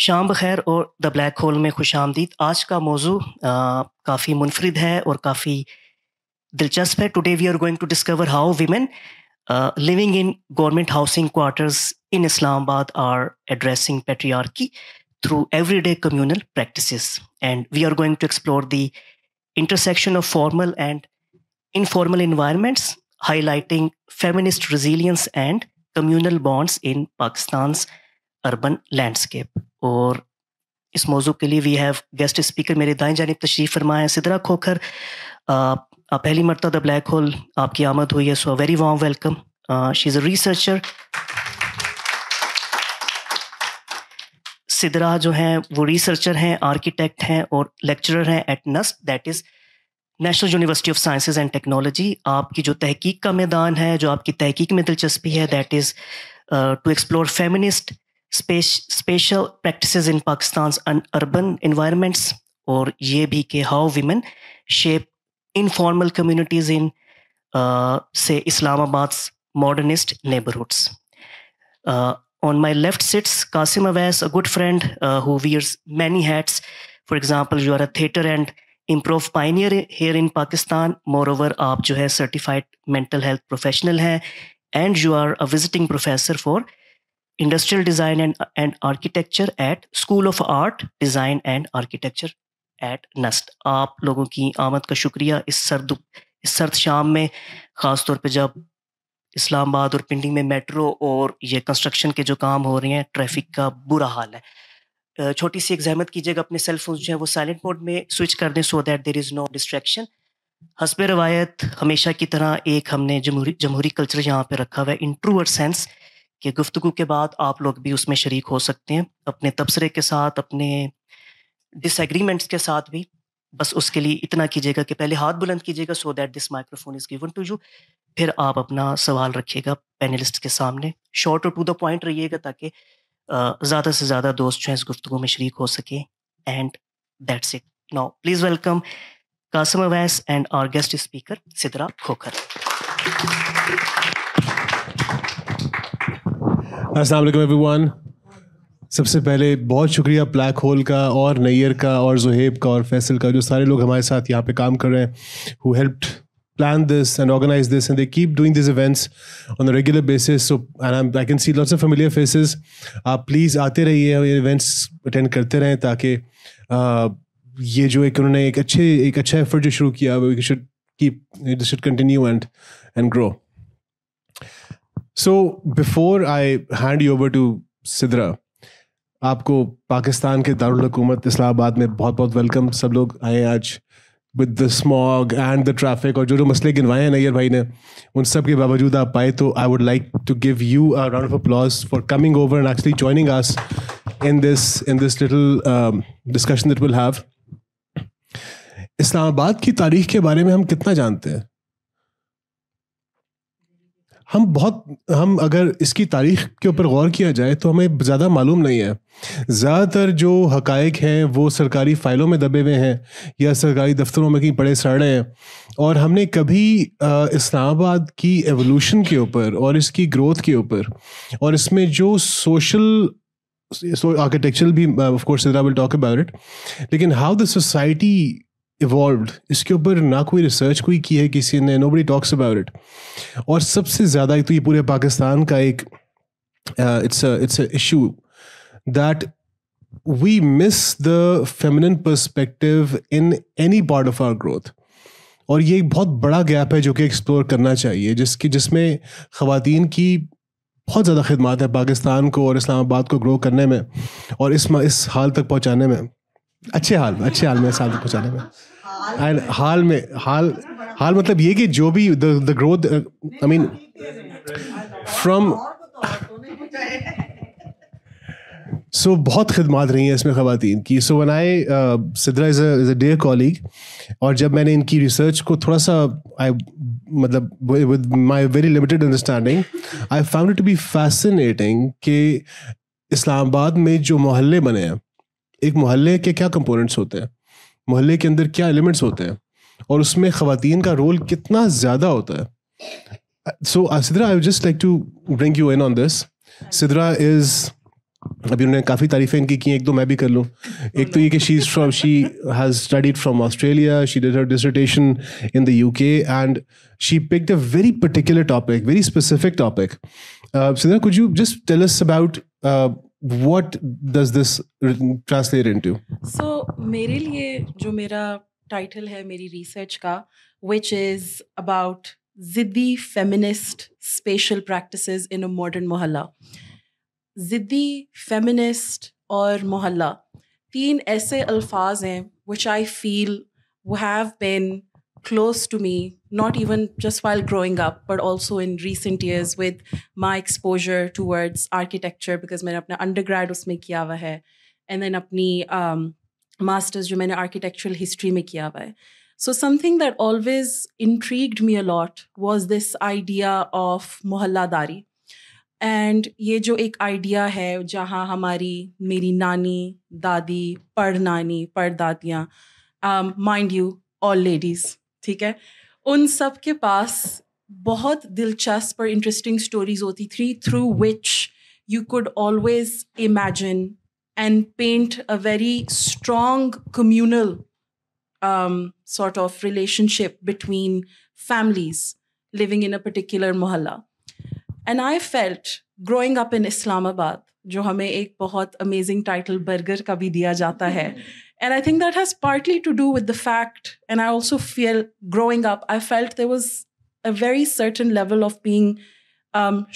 शाम बखैर और the black hole में खुश आमदीद। आज का मौजू काफ़ी मुनफरिद है और काफ़ी दिलचस्प है। Today we are going to discover how women living in government housing quarters in Islamabad are addressing patriarchy through everyday communal practices. And we are going to explore the intersection of formal and informal environments, highlighting feminist resilience and communal bonds in Pakistan's urban landscape. और इस मौजू के लिए we have guest speaker मेरे दाएं जानिब तशरीफ़ फरमा है सिदरा खोखर। पहली मरतबा द ब्लैक होल आपकी आमद हुई है, so very warm welcome. She is a researcher. Sidra जो हैं वो रिसर्चर हैं, आर्किटेक्ट हैं और लेक्चरर हैं at NUST, that is National University of Sciences and Technology. आपकी जो तहकीक का मैदान है, जो आपकी तहकीक में दिलचस्पी है, that is to explore feminist spatial practices in Pakistan urban environments, और ये भी कि how women shape informal communities in say Islamabad's modernist neighborhoods. On my left sits Qasim Awais, a good friend who wears many hats. For example, you are a theatre and improv pioneer here in Pakistan. Moreover, आप जो है certified mental health professional हैं, and you are a visiting professor for industrial design and architecture at School of Art, Design and Architecture at NUST. आप लोगों की आमद का शुक्रिया इस सर्द शाम में, ख़ास तौर पे जब इस्लामाबाद और पिंडी में मेट्रो और ये कंस्ट्रक्शन के जो काम हो रहे हैं, ट्रैफिक का बुरा हाल है। छोटी सी एक जहमत कीजिएगा, अपने सेल फोन जो है वो साइलेंट मोड में स्विच कर दें so that there is no distraction. हस्बे रवायत हमेशा की तरह एक हमने जमहूरी कल्चर यहाँ पे रखा हुआ है इन ट्रूअर सेंस कि गुफ्तगू के बाद आप लोग भी उसमें शरीक हो सकते हैं, अपने तबसरे के साथ, अपने डिसएग्रीमेंट्स के साथ भी। बस उसके लिए इतना कीजिएगा कि पहले हाथ बुलंद कीजिएगा so that this microphone is given to you, फिर आप अपना सवाल रखिएगा पैनलिस्ट के सामने। शॉर्ट और टू द पॉइंट रहिएगा ताकि ज़्यादा से ज़्यादा दोस्त जो हैं इस गुफ्तगू में शरीक हो सके। And that's it. Now please welcome Qasim Awais and our guest speaker Sidra Khokhar. अस्सलाम वालेकुम एवरीवन। सबसे पहले बहुत शुक्रिया ब्लैक होल का और नैयर का और ज़ुहैब का और फैसल का, जो सारे लोग हमारे साथ यहाँ पे काम कर रहे हैं, who helped plan this and organize this, and they keep doing these events on a regular basis. So and I can see lots of familiar faces. आप प्लीज़ आते रहिए, ये events attend करते रहें ताकि ये जो एक उन्होंने एक अच्छा एफर्ट जो शुरू किया, we should continue and grow. So before I hand you over to Sidra, आपको पाकिस्तान के दारुल हुकूमत इस्लामाबाद में बहुत बहुत वेलकम। सब लोग आए आज with the smog and the traffic, और जो मसले गिनवाए हैं नैयर भाई ने, उन सब के बावजूद आप आए, तो I would like to give you a round of applause for coming over and actually joining us in this little discussion that will have. Islamabad की तारीख के बारे में हम कितना जानते हैं? हम अगर इसकी तारीख़ के ऊपर गौर किया जाए तो हमें ज़्यादा मालूम नहीं है। ज़्यादातर जो हक़ाइक़ हैं वो सरकारी फ़ाइलों में दबे हुए हैं या सरकारी दफ्तरों में कहीं पड़े सड़े हैं, और हमने कभी इस्लामाबाद की एवोल्यूशन के ऊपर और इसकी ग्रोथ के ऊपर और इसमें जो सोशल आर्किटेक्चरल भी of course Sidra will talk about it, लेकिन हाउ द सोसाइटी इवॉल्व्ड, इसके ऊपर ना कोई रिसर्च कोई की है किसी ने, नोबडी टॉक्स अबाउट इट। और सबसे ज़्यादा एक तो ये पूरे पाकिस्तान का एक it's a issue that we miss the feminine perspective in any part of our growth, और ये एक बहुत बड़ा गैप है जो कि एक्सप्लोर करना चाहिए, जिसमें ख़वातीन की बहुत ज़्यादा खिदमत है पाकिस्तान को और इस्लामाबाद को ग्रो करने में और इस हाल तक पहुँचाने में, अच्छे हाल में इस हाल तक पहुँचाने में। एंड हाल मतलब ये कि जो भी the growth, I mean from, so बहुत खिदमत रही हैं इसमें ख़वातीन की। So when I Sidra is a dear colleague, और जब मैंने इनकी रिसर्च को थोड़ा सा मतलब with my very limited understanding, I found it to be fascinating कि इस्लामाबाद में जो मोहल्ले बने हैं, एक मोहल्ले के क्या कंपोनेंट्स होते हैं, मोहल्ले के अंदर क्या एलिमेंट्स होते हैं, और उसमें ख़वातीन का रोल कितना ज़्यादा होता है। So Sidra, I would just like to bring you in on this. Sidra is अभी उन्होंने काफ़ी तारीफ़ें इनकी की, एक दो मैं भी कर लूँ. एक तो ये कि she has studied from Australia, she did her dissertation in the UK, and she picked a very particular topic, very specific topic. Sidra, could you just tell us about what does this translate into? So मेरे लिए जो मेरा title है मेरी research का, which is about ज़िद्दी feminist spatial practices in a modern मोहल्ला. ज़िद्दी, feminist और मोहल्ला 3 ऐसे अल्फाज हैं which I feel have been close to me, not even just while growing up, but also in recent years with my exposure towards architecture, because मैंने अपना undergrad उसमें किया हुआ है, and then अपनी masters जो मैंने architectural history में किया हुआ है. So something that always intrigued me a lot was this idea of मोहल्लादारी. एंड ये जो एक आइडिया है जहाँ मेरी नानी, दादी, परनानी, परदादियाँ, माइंड यू ऑल लेडीज़, ठीक है, उन सब के पास बहुत दिलचस्प और इंटरेस्टिंग स्टोरीज होती थी, through which you could always imagine and paint a very strong communal sort of relationship between families living in a particular mohalla. And I felt, growing up in Islamabad, जो हमें एक बहुत amazing title burger का भी दिया जाता है, and I think that has partly to do with the fact, and I also feel growing up, I felt there was a very certain level of being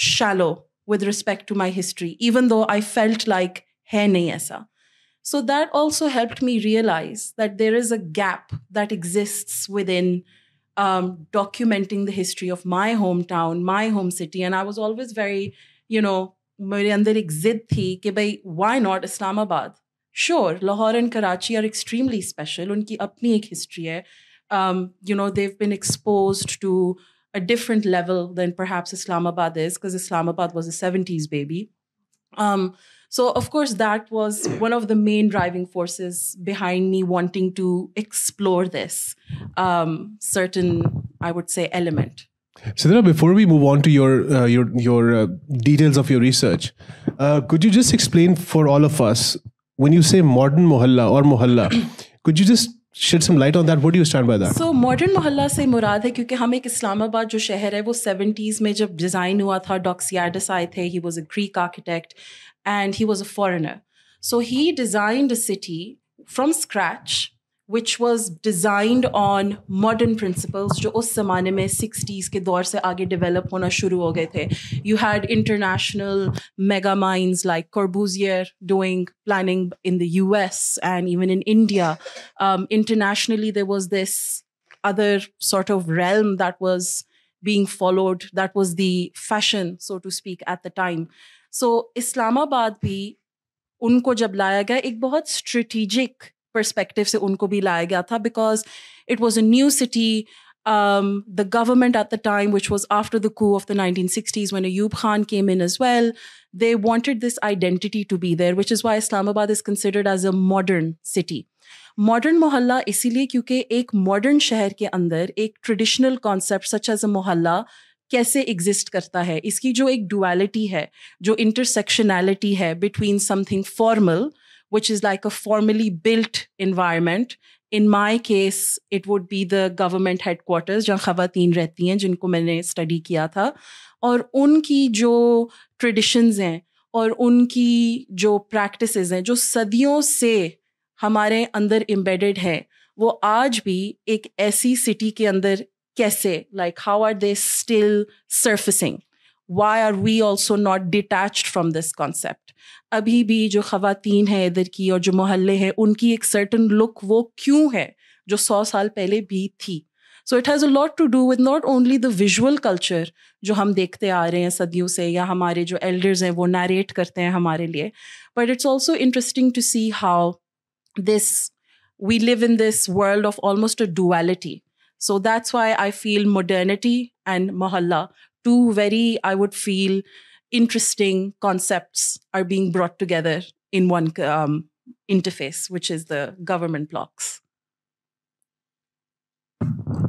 shallow with respect to my history, even though I felt like है नहीं ऐसा. So that also helped me realize that there is a gap that exists within documenting the history of my hometown, my home city. And I was always very, मेरे अंदर एक जिद थी कि भाई, why not Islamabad? Sure, Lahore and Karachi are extremely special. उनकी अपनी एक history है. They've been exposed to a different level than perhaps Islamabad is, because Islamabad was a 70s baby. So, of course, that was one of the main driving forces behind me wanting to explore this certain, I would say, element. Sidra, before we move on to your details of your research, could you just explain for all of us, when you say modern mohalla or mohalla, could you just shed some light on that? What do you stand by that? So, modern mohalla से मुराद है, क्योंकि हम एक इस्लामाबाद जो शहर है वो 70s में जब डिज़ाइन हुआ था, डॉक्सियाडस आए थे, he was a Greek architect and he was a foreigner. So he designed a city from scratch, which was designed on modern principles जो उस ज़माने में 60s के दौर से आगे develop होना शुरू हो गए थे. You had international mega minds like Corbusier doing planning in the US and even in India. Internationally, there was this other sort of realm that was being followed. That was the fashion, so to speak, at the time. So Islamabad भी उनको जब लाया गया, एक बहुत strategic perspective से उनको भी लाया गया था, because it was a new city. The government at the time, which was after the coup of the 1960s when Ayub Khan came in as well, they wanted this identity to be there, which is why Islamabad is considered as a modern city. Modern mohalla इसीलिए क्योंकि एक modern शहर के अंदर एक traditional concept such as a mohalla कैसे exist करता है, इसकी जो एक डुअलिटी है, जो इंटरसेक्शनैलिटी है between something formal, which is like a formally built environment. In my case, it would be the government headquarters जहाँ ख़वातीन रहती हैं, जिनको मैंने स्टडी किया था, और उनकी जो ट्रेडिशंस हैं और उनकी जो प्रैक्टिसेस हैं जो सदियों से हमारे अंदर एम्बेडेड है, वो आज भी एक ऐसी सिटी के अंदर कैसे, like how are they still surfacing? Why are we also not detached from this concept? अभी भी जो ख़वातीन हैं इधर की और जो मोहल्ले हैं, उनकी एक certain look वो क्यों है जो 100 साल पहले भी थी. So it has a lot to do with not only the visual culture जो हम देखते आ रहे हैं सदियों से, या हमारे जो elders हैं वो narrate करते हैं हमारे लिए, but it's also interesting to see how we live in this world of almost a duality. So that's why I feel modernity and mohalla, two very, I would feel, interesting concepts are being brought together in one interface, which is the government blocks.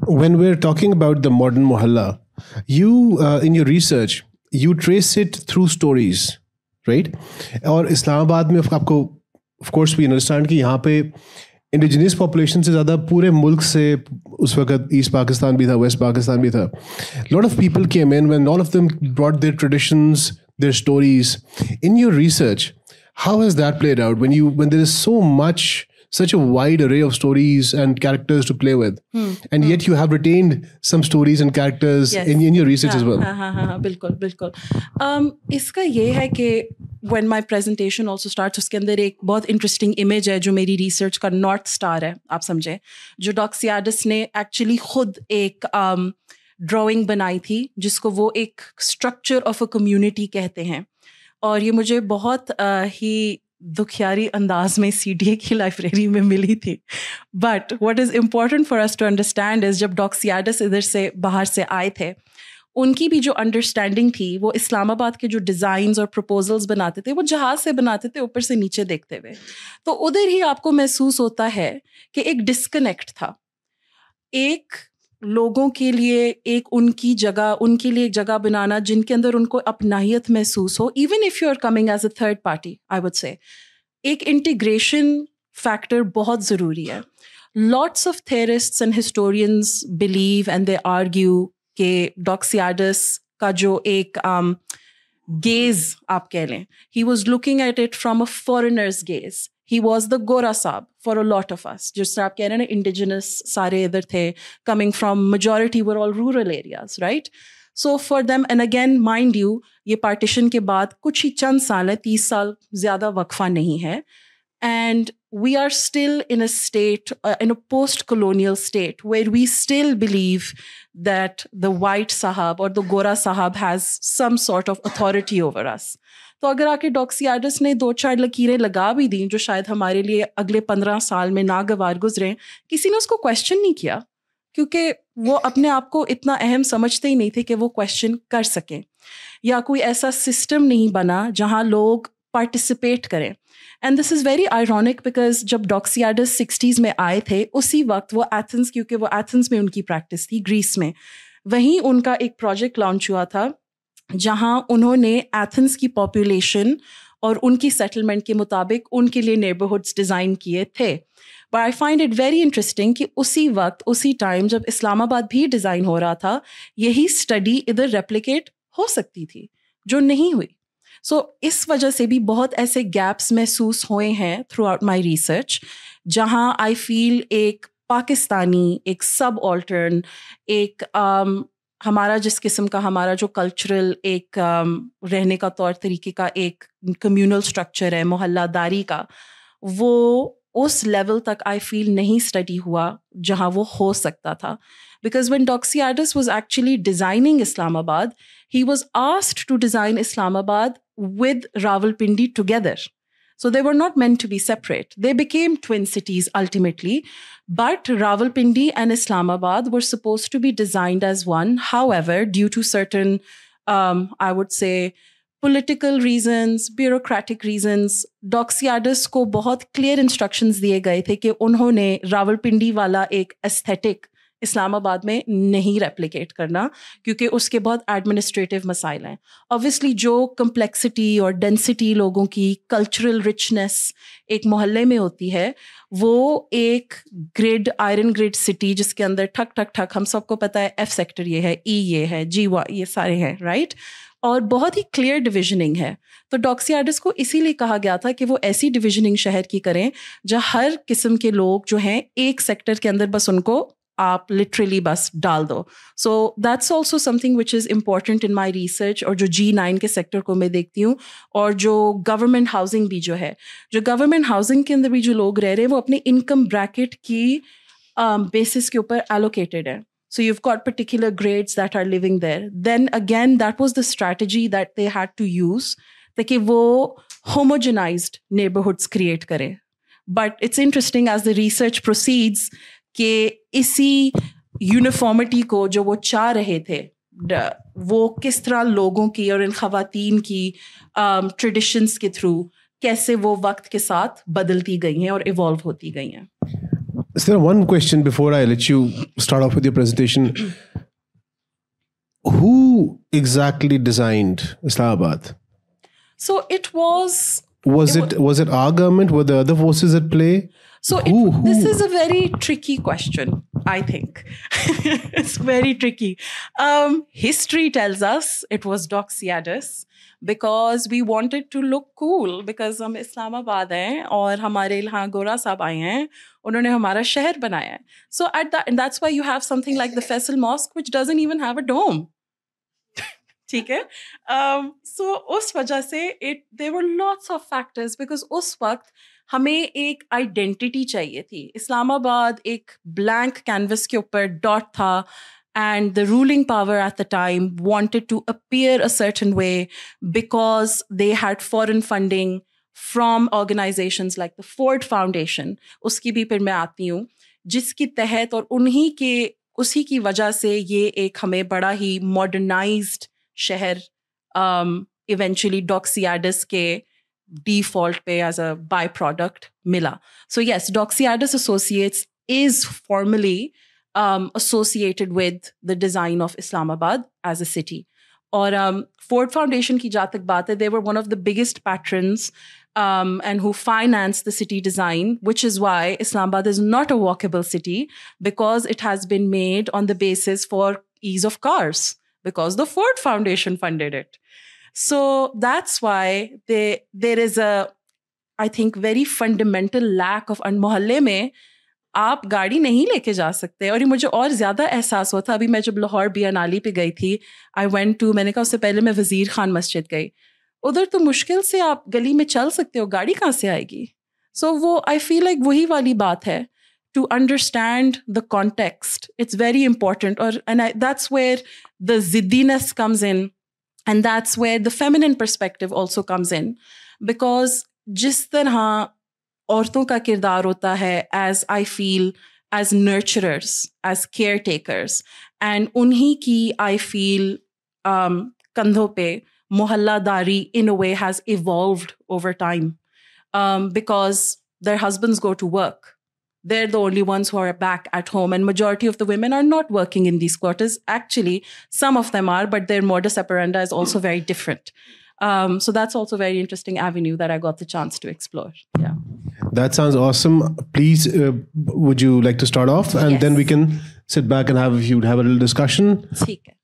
When we're talking about the modern mohalla, you, in your research, you trace it through stories, right? और इस्लामाबाद में आपको of course we understand कि यहाँ पे indigenous population से ज़्यादा पूरे मुल्क से, उस वक्त ईस्ट पाकिस्तान भी था, वेस्ट पाकिस्तान भी था, lot of people came in when all of them brought their traditions, their stories. In your research, how has that played out when there is such a wide array of stories and characters to play with, and yet you have retained some stories and characters in your research as well? हाँ, बिल्कुल. इसका ये है कि when my presentation also starts, उसके अंदर एक बहुत interesting image है जो मेरी research का North Star है, आप समझे, जो डॉक्सियाडस ने actually खुद एक drawing बनाई थी जिसको वो एक structure of a community कहते हैं. और ये मुझे बहुत ही दुखियारी अंदाज में CDA की लाइब्रेरी में मिली थी. But what is important for us to understand is जब डॉक्सियाडस इधर से बाहर से आए थे, उनकी भी जो अंडरस्टैंडिंग थी, वो इस्लामाबाद के जो डिज़ाइंस और प्रपोजल्स बनाते थे वो जहाज़ से बनाते थे, ऊपर से नीचे देखते हुए. तो उधर ही आपको महसूस होता है कि एक डिस्कनेक्ट था. एक लोगों के लिए उनके लिए एक जगह बनाना जिनके अंदर उनको अपनाहियत महसूस हो, even if you are coming as a third party, I would say एक इंटीग्रेशन फैक्टर बहुत ज़रूरी है. Lots of theorists and historians believe and they argue कि डॉक्सियाडस का जो एक गेज आप कह लें, he was looking at it from a foreigner's gaze. He was the Gora Saab for a lot of us. जिस तरह आप कह रहे हैं ना, indigenous सारे इधर थे, coming from majority were all rural areas, right? So for them, and again, mind you, ये partition के बाद कुछ ही चंद साल है, 30 साल ज़्यादा वक्फा नहीं है. And we are still in a state, in a post-colonial state, where we still believe that the white Sahab or the Gora Sahab has some sort of authority over us. तो अगर आके डॉक्सियाडस ने 2-4 लकीरें लगा भी दी जो शायद हमारे लिए अगले 15 साल में नागवार गुजरें, किसी ने उसको क्वेश्चन नहीं किया, क्योंकि वो अपने आप को इतना अहम समझते ही नहीं थे कि वो क्वेश्चन कर सकें, या कोई ऐसा सिस्टम नहीं बना जहाँ लोग पार्टिसिपेट करें. And this is very ironic because जब डॉक्सियाडस 60s में आए थे, उसी वक्त वो एथेंस, क्योंकि वो एथेंस में उनकी प्रैक्टिस थी, ग्रीस में, वहीं उनका एक प्रोजेक्ट लॉन्च हुआ था जहां उन्होंने एथेंस की पॉपुलेशन और उनकी सेटलमेंट के मुताबिक उनके लिए नेबरहुड्स डिज़ाइन किए थे. But I find it very interesting कि उसी वक्त, उसी टाइम जब इस्लामाबाद भी डिज़ाइन हो रहा था, यही स्टडी इधर रेप्लिकेट हो सकती थी, जो नहीं हुई. सो इस वजह से भी बहुत ऐसे गैप्स महसूस हुए हैं थ्रू आउट माई रिसर्च, जहाँ आई फील एक पाकिस्तानी, एक सब ऑल्टर्न, एक हमारा जिस किस्म का हमारा जो कल्चरल एक रहने का तौर तरीके का एक कम्यूनल स्ट्रक्चर है, मोहल्लादारी का, वो उस लेवल तक आई फील नहीं स्टडी हुआ जहाँ वो हो सकता था. Because when Doxiadis was actually designing Islamabad, he was asked to design Islamabad with Rawalpindi together. So they were not meant to be separate. They became twin cities ultimately, but Rawalpindi and Islamabad were supposed to be designed as one. However, due to certain, I would say, political reasons, bureaucratic reasons, Doxiadis को बहुत clear instructions दिए गए थे कि उन्होंने रावलपिंडी वाला एक aesthetic Islamabad में नहीं रेप्लिकेट करना, क्योंकि उसके बहुत एडमिनिस्ट्रेटिव मसाइल हैं. ऑब्वियसली जो कम्प्लेक्सिटी और डेंसिटी लोगों की कल्चरल रिचनेस एक मोहल्ले में होती है, वो एक ग्रिड, आयरन ग्रिड सिटी जिसके अंदर ठक ठक ठक, हम सबको पता है F सेक्टर ये है, E ये है, G ये सारे हैं, राइट? और बहुत ही क्लियर डिविजनिंग है. तो डॉक्सियाडस को इसीलिए कहा गया था कि वो ऐसी डिविजनिंग शहर की करें जहाँ हर किस्म के लोग जो हैं एक सेक्टर के अंदर बस उनको आप लिटरली बस डाल दो. So that's also something which is important in my research. और जो G9 के सेक्टर को मैं देखती हूँ, और जो गवर्नमेंट हाउसिंग भी जो है, जो गवर्नमेंट हाउसिंग के अंदर भी जो लोग रह रहे हैं वो अपने इनकम ब्रैकेट की बेसिस के ऊपर एलोकेटेड है. So you've got particular grades that are living there. Then again, that was the strategy that they had to use, ताकि वो homogenized neighborhoods create करें. But it's interesting as the research proceeds कि इसी uniformity को जो वो चाह रहे थे, वो किस तरह लोगों की और इन ख़वातीन की traditions के through कैसे वो वक्त के साथ बदलती गई हैं और evolve होती गई हैं. Is there one question before I let you start off with your presentation? Who exactly designed Islamabad? So it was. Was it our government? Were there other forces at play? So this is a very tricky question, I think. It's very tricky. History tells us it was Doxiadis because we wanted to look cool because हम इस्लामाबाद हैं और हमारे यहाँ गोरा साहब आए हैं, उन्होंने हमारा शहर बनाया है. So and that's why you have something like the Faisal Mosque which doesn't even have a dome. ठीक है. So उस वजह से there were lots of factors because उस वक्त हमें एक आइडेंटिटी चाहिए थी. इस्लामाबाद एक ब्लैंक कैनवस के ऊपर डॉट था and the ruling power at the time wanted to appear a certain way because they had foreign funding from organizations like the Ford Foundation. उसकी भी फिर मैं आती हूँ जिसकी तहत और उसी की वजह से ये एक हमें बड़ा ही modernized शहर eventually Doxiadis के default पे as a byproduct मिला. So yes, Doxiadis Associates is formally associated with the design of Islamabad as a city. और Ford Foundation की जहाँ तक बात है, they were one of the biggest patrons and who financed the city design, which is why Islamabad is not a walkable city because it has been made on the basis for ease of cars because the Ford Foundation funded it. So that's why there is a, I think, very fundamental lack of मोहल्ले में आप गाड़ी नहीं लेके जा सकते. और ये मुझे और ज़्यादा एहसास हुआ था अभी मैं जब लाहौर बियानाली पे गई थी. मैंने कहा उससे पहले मैं वज़ीर खान मस्जिद गई. उधर तो मुश्किल से आप गली में चल सकते हो, गाड़ी कहाँ से आएगी? सो वो आई फील लाइक वही वाली बात है. To understand the context, it's very important. That's where the ziddiness comes in. And that's where the feminine perspective also comes in. Because जिस तरह औरतों का किरदार होता है, as I feel, as nurturers, as caretakers, and उन्हीं की I feel कंधों पे मोहल्लादारी in a way has evolved over time. Because their husbands go to work. They're the only ones who are back at home, and majority of the women are not working in these quarters. Actually, some of them are, but their modus operandi is also very different. So that's also a very interesting avenue that I got the chance to explore. Yeah. That sounds awesome. Please, would you like to start off? And then we can sit back and have a little discussion. ठीक है.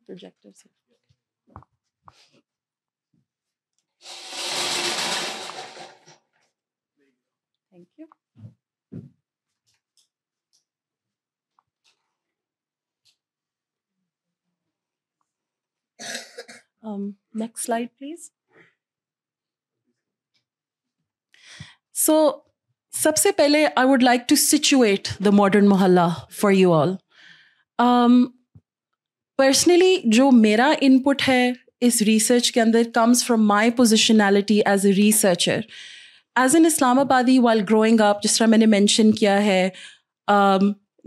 Projectors. Thank you. Next slide, please. So, सबसे पहले, I would like to situate the modern mohalla for you all. Personally, जो मेरा input है इस research के अंदर comes from my positionality as a researcher. As an Islamabadi, while growing up, जिस तरह मैंने mention किया है,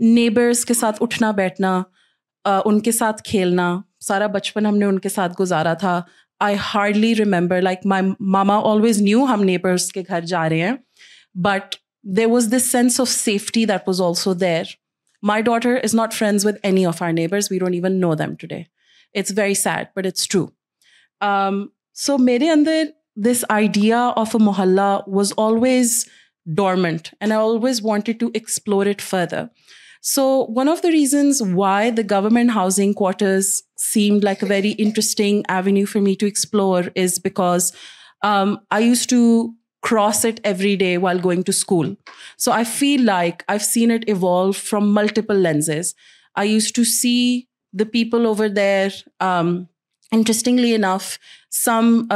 neighbors के साथ उठना बैठना, उनके साथ खेलना, सारा बचपन हमने उनके साथ गुजारा था. I hardly remember, like my mama always knew हम neighbors के घर जा रहे हैं, but there was this sense of safety that was also there. My daughter is not friends with any of our neighbors. We don't even know them today. It's very sad, but it's true. So मेरे अंदर this idea of a mohalla was always dormant, and I always wanted to explore it further. So one of the reasons why the government housing quarters seemed like a very interesting avenue for me to explore is because I used to cross it every day while going to school. So I feel like I've seen it evolve from multiple lenses. I used to see the people over there. Interestingly enough, some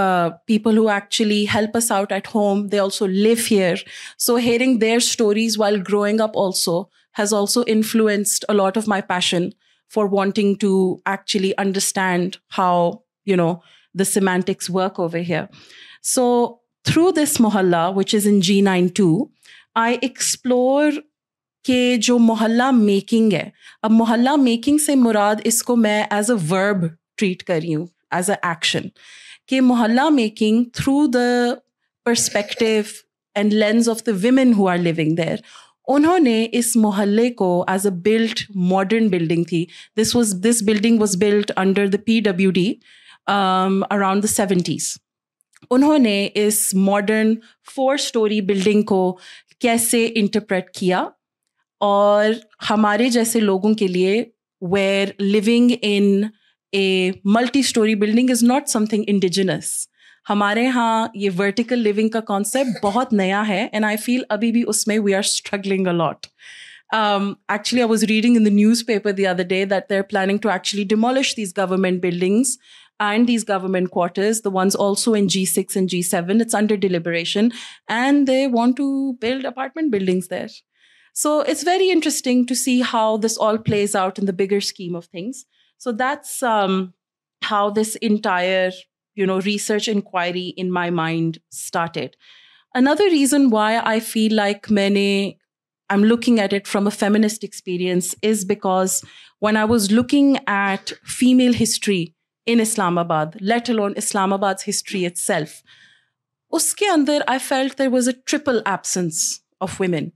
people who actually help us out at home, they also live here. So hearing their stories while growing up also has also influenced a lot of my passion for wanting to actually understand how, the semantics work over here. So through this mohalla, which is in G92, I explore के जो मोहल्ला making है. अब मोहल्ला making से मुराद इसको मैं as a verb treat कर रही हूँ, as an action. कि मोहल्ला making through the perspective and lens of the women who are living there. उन्होंने इस मोहल्ले को as a built modern building थी. This building was built under the PWD. around the 70s. उन्होंने इस modern 4-story building को कैसे interpret किया, और हमारे जैसे लोगों के लिए where living in a multi-story building is not something indigenous. हमारे यहाँ ये vertical living का concept बहुत नया है, and I feel अभी भी उसमें we are struggling a lot. Actually, I was reading in the newspaper the other day that they're planning to actually demolish these government buildings and these government quarters, the ones also in G6 and G7. It's under deliberation, and they want to build apartment buildings there. So it's very interesting to see how this all plays out in the bigger scheme of things. So that's how this entire, research inquiry in my mind started. Another reason why I feel like I'm looking at it from a feminist experience is because when I was looking at female history in Islamabad, let alone Islamabad's history itself, uske andar I felt there was a triple absence of women.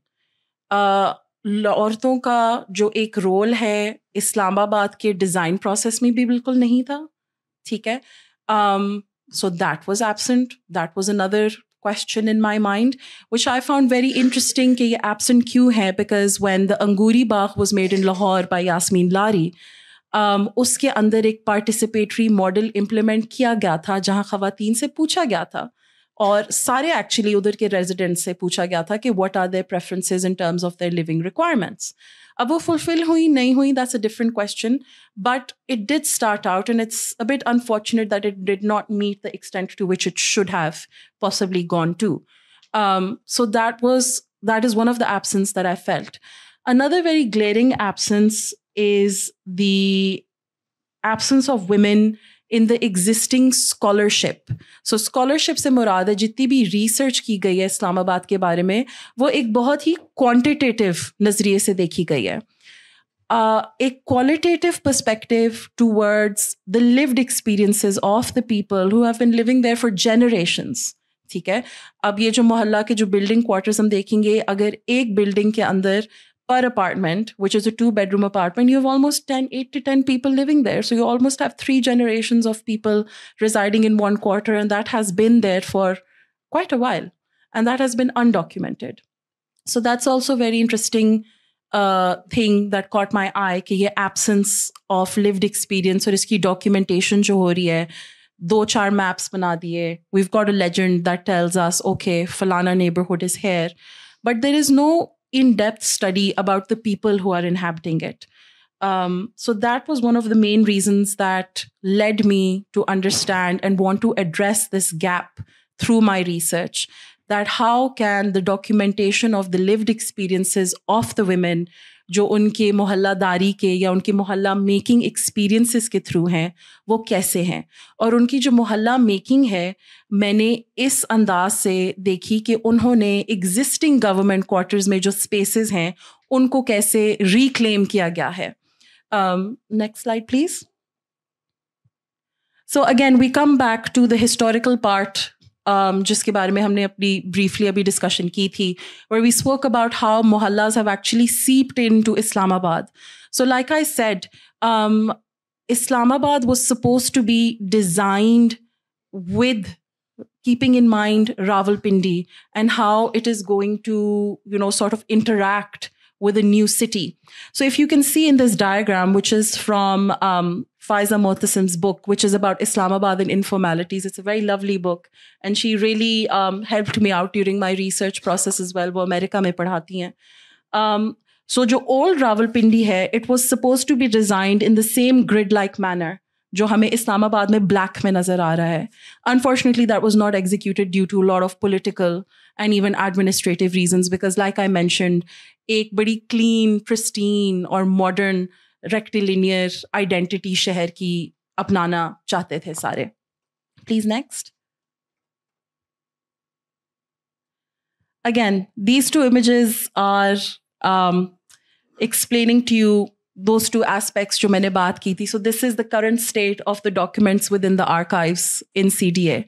औरतों का जो एक role है इस्लामाबाद के design process में भी बिल्कुल नहीं था, ठीक है. So that was absent. That was another question in my mind, which I found very interesting कि ये absent क्यों है, because when the Anguri Bagh was made in Lahore by Yasmin Lari, उसके अंदर एक participatory model implement किया गया था जहाँ ख़वातीन से पूछा गया था, और सारे एक्चुअली उधर के रेजिडेंट्स से पूछा गया था कि what are their preferences in terms of their living requirements. अब वो फुलफिल हुई नहीं हुई, that's a different question, but it did start out, and it's a bit unfortunate that it did not meet the extent to which it should have possibly gone to. So that is one of the absence that I felt. Another very glaring absence is the absence of women in the existing scholarship. So scholarship से मुराद है जितनी भी research की गई है इस्लामाबाद के बारे में, वो एक बहुत ही quantitative नज़रिए से देखी गई है. एक qualitative perspective towards the lived experiences of the people who have been living there for generations. ठीक है. अब ये जो मोहल्ला के जो building quarters हम देखेंगे, अगर एक building के अंदर per apartment, which is a 2-bedroom apartment, you have almost 8 to 10 people living there. So you almost have 3 generations of people residing in one quarter, and that has been there for quite a while, and that has been undocumented. So that's also very interesting thing that caught my eye, कि ये absence of lived experience और इसकी documentation जो हो रही है, 2-4 maps बना दिए. We've got a legend that tells us, okay, Falana neighborhood is here, but there is no in-depth study about the people who are inhabiting it. So that was one of the main reasons that led me to understand and want to address this gap through my research, that how can the documentation of the lived experiences of the women जो उनके मोहल्लादारी के या उनके मोहल्ला making experiences के through हैं, वो कैसे हैं. और उनकी जो मोहल्ला मेकिंग है, मैंने इस अंदाज से देखी कि उन्होंने एग्जिस्टिंग गवर्नमेंट क्वार्टर्स में जो स्पेसेस हैं उनको कैसे रिक्लेम किया गया है. Next slide please. So again we come back to the historical part, जिसके बारे में हमने अपनी briefly अभी discussion की थी, where we spoke about how mohallas have actually seeped into Islamabad. So like I said, Islamabad was supposed to be designed with keeping in mind Rawalpindi and how it is going to, sort of interact with a new city. So if you can see in this diagram, which is from Faiza Mohtasim's book, which is about Islamabad and informalities. It's a very lovely book. And she really helped me out during my research process as well. वो America में पढ़ाती हैं. So जो old Rawalpindi है, it was supposed to be designed in the same grid-like manner जो हमें इस्लामाबाद में black में नज़र आ रहा है. Unfortunately, that was not executed due to a lot of political and even administrative reasons, because like I mentioned, एक बड़ी clean, pristine और modern rectilinear identity शहर की अपनाना चाहते थे सारे. Please next. Again, these 2 images are explaining to you those 2 aspects जो मैंने बात की थी. So this is the current state of the documents within the archives in CDA.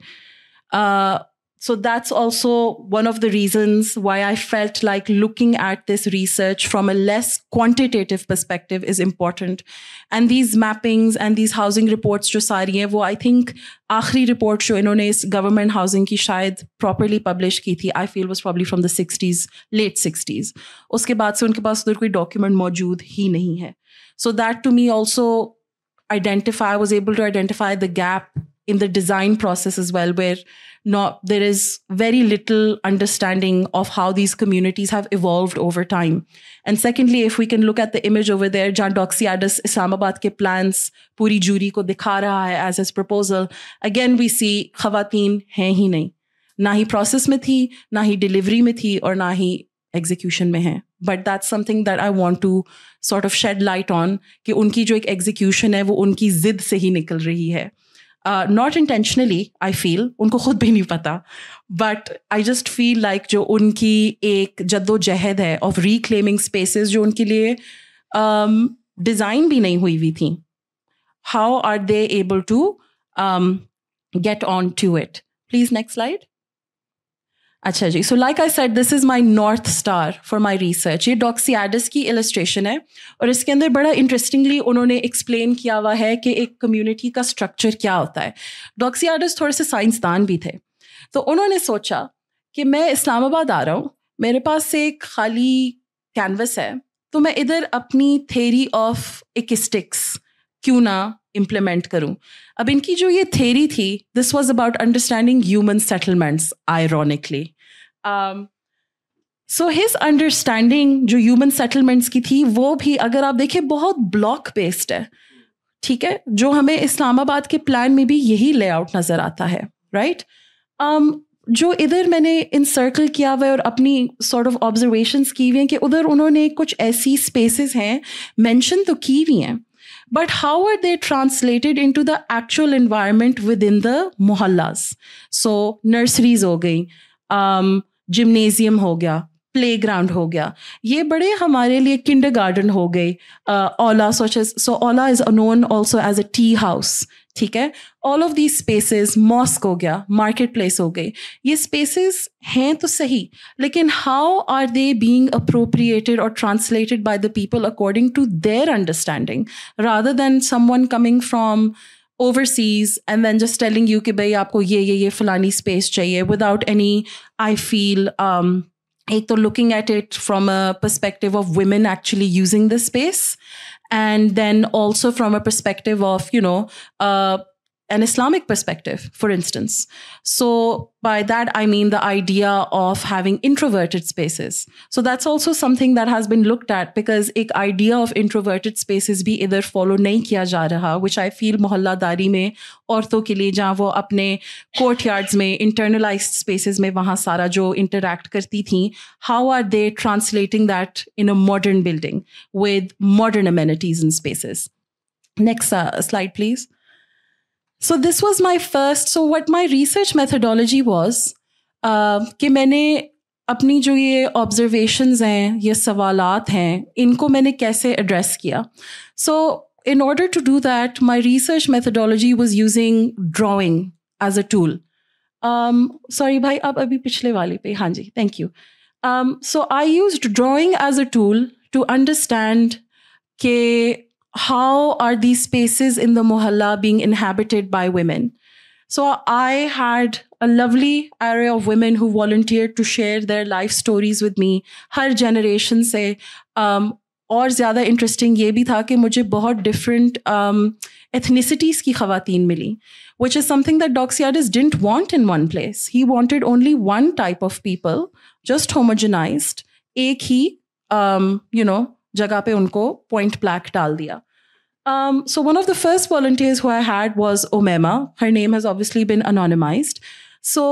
So that's also one of the reasons why I felt like looking at this research from a less quantitative perspective is important. And these mappings and these housing reports जो सारी हैं वो I think आखिरी report जो इन्होंने इस government housing की शायद properly publish की थी I feel was probably from the 60s, late 60s. उसके बाद से उनके पास उधर कोई document मौजूद ही नहीं है. So that to me also I was able to identify the gap in the design process as well, where there is very little understanding of how these communities have evolved over time. And secondly, if we can look at the image over there, John Doxiadis Islamabad ke plans puri jury ko dikha raha hai as his proposal, again we see khawateen hain hi nahi. Na hi process mein thi, na hi delivery mein thi, aur na hi execution mein hai. But that's something that I want to sort of shed light on, कि उनकी जो एक execution है वो उनकी जिद से ही निकल रही है. Not intentionally, I feel, उनको खुद भी नहीं पता, but I just feel like जो उनकी एक जद्दोजहद है of reclaiming spaces जो उनके लिए design भी नहीं हुई हुई थी. How are they able to get on to it? Please, next slide. अच्छा जी, so like I said, this is my North Star for my research. ये Doxiadis की illustration है और इसके अंदर बड़ा interestingly उन्होंने explain किया हुआ है कि एक community का structure क्या होता है. Doxiadis थोड़े से साइंसदान भी थे, तो उन्होंने सोचा कि मैं इस्लामाबाद आ रहा हूँ, मेरे पास एक खाली कैनवस है, तो मैं इधर अपनी theory of acoustics क्यों ना implement करूं. अब इनकी जो ये theory थी, this was about understanding human settlements, ironically. So his understanding जो human settlements की थी, वो भी अगर आप देखें बहुत block based है, ठीक है, जो हमें इस्लामाबाद के प्लान में भी यही layout नजर आता है, right? जो इधर मैंने इनसर्कल किया हुआ है और अपनी sort of observations की हुई हैं कि उधर उन्होंने कुछ ऐसी spaces हैं mention तो की हुई हैं, but how are they translated into the actual environment within the mohallas? So nurseries हो गई, gymnasium हो गया, playground हो गया, ये बड़े हमारे लिए kindergarten हो गई, Ola, so Ola is known also as a tea house, ठीक है, all of these spaces, mosque हो गया, marketplace हो गई, ये spaces हैं तो सही, लेकिन how are they being appropriated or translated by the people according to their understanding, rather than someone coming from overseas and then just telling you कि भाई आपको ये फलानी space चाहिए, without any, I feel, एक तो looking at it from a perspective of women actually using the space, and then also from a perspective of, you know, an Islamic perspective, for instance. So by that, I mean the idea of having introverted spaces. So that's also something that has been looked at, because एक idea of introverted spaces भी इधर follow नहीं किया जा रहा, which I feel मोहल्लादारी में औरतों के लिए जहाँ वो अपने courtyards में internalized spaces में वहाँ सारा जो interact करती थी, how are they translating that in a modern building with modern amenities and spaces? Next slide, please. So this was my first, so what my research methodology was, कि मैंने अपनी जो ये observations हैं, ये सवालात हैं, इनको मैंने कैसे address किया. So in order to do that, my research methodology was using drawing as a tool. Sorry भाई, आप अभी पिछले वाले पे, हाँ जी, thank you. So I used drawing as a tool to understand कि how are these spaces in the mohalla being inhabited by women. So I had a lovely array of women who volunteered to share their life stories with me, her generation से, और ज़्यादा interesting ये भी था कि मुझे बहुत different ethnicities की ख़वातीन मिली, which is something that Doxiadis didn't want in one place. He wanted only one type of people, just homogenized, एक ही, you know, जगह पे उनको point blank डाल दिया. So one of the first volunteers who I had was Omema. Her name has obviously been anonymized. So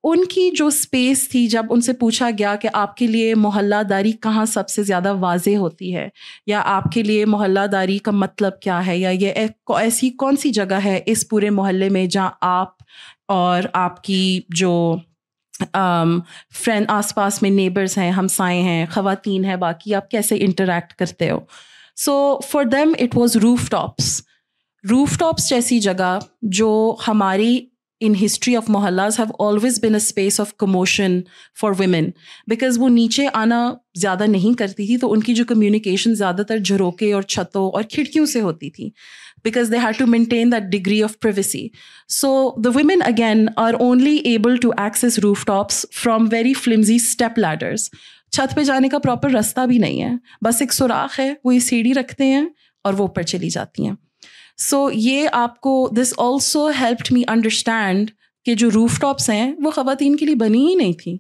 उनकी जो space थी, जब उनसे पूछा गया कि आपके लिए मोहल्लादारी कहाँ सबसे ज़्यादा वाज़े होती है, या आपके लिए मोहल्लादारी का मतलब क्या है, या ये ऐसी कौन सी जगह है इस पूरे मोहल्ले में जहाँ आप और आपकी जो फ्रेंड आसपास में नेबर्स हैं, हमसाए हैं, ख़वातीन हैं, बाकी आप कैसे इंटरैक्ट करते हो. So for them it was rooftops. Rooftops जैसी जगह जो हमारी in history of mohallas have always been a space of commotion for women because वो नीचे आना ज़्यादा नहीं करती थी, तो उनकी जो communication ज़्यादातर झरोके और छतों और खिड़कियों से होती थी because they had to maintain that degree of privacy. So the women again are only able to access rooftops from very flimsy step ladders. छत पे जाने का proper रास्ता भी नहीं है, बस एक सुराख है, वो ये सीढ़ी रखते हैं और वो ऊपर चली जाती हैं. So ये आपको this also helped me understand कि जो rooftops हैं वो ख़वातीन के लिए बनी ही नहीं थी,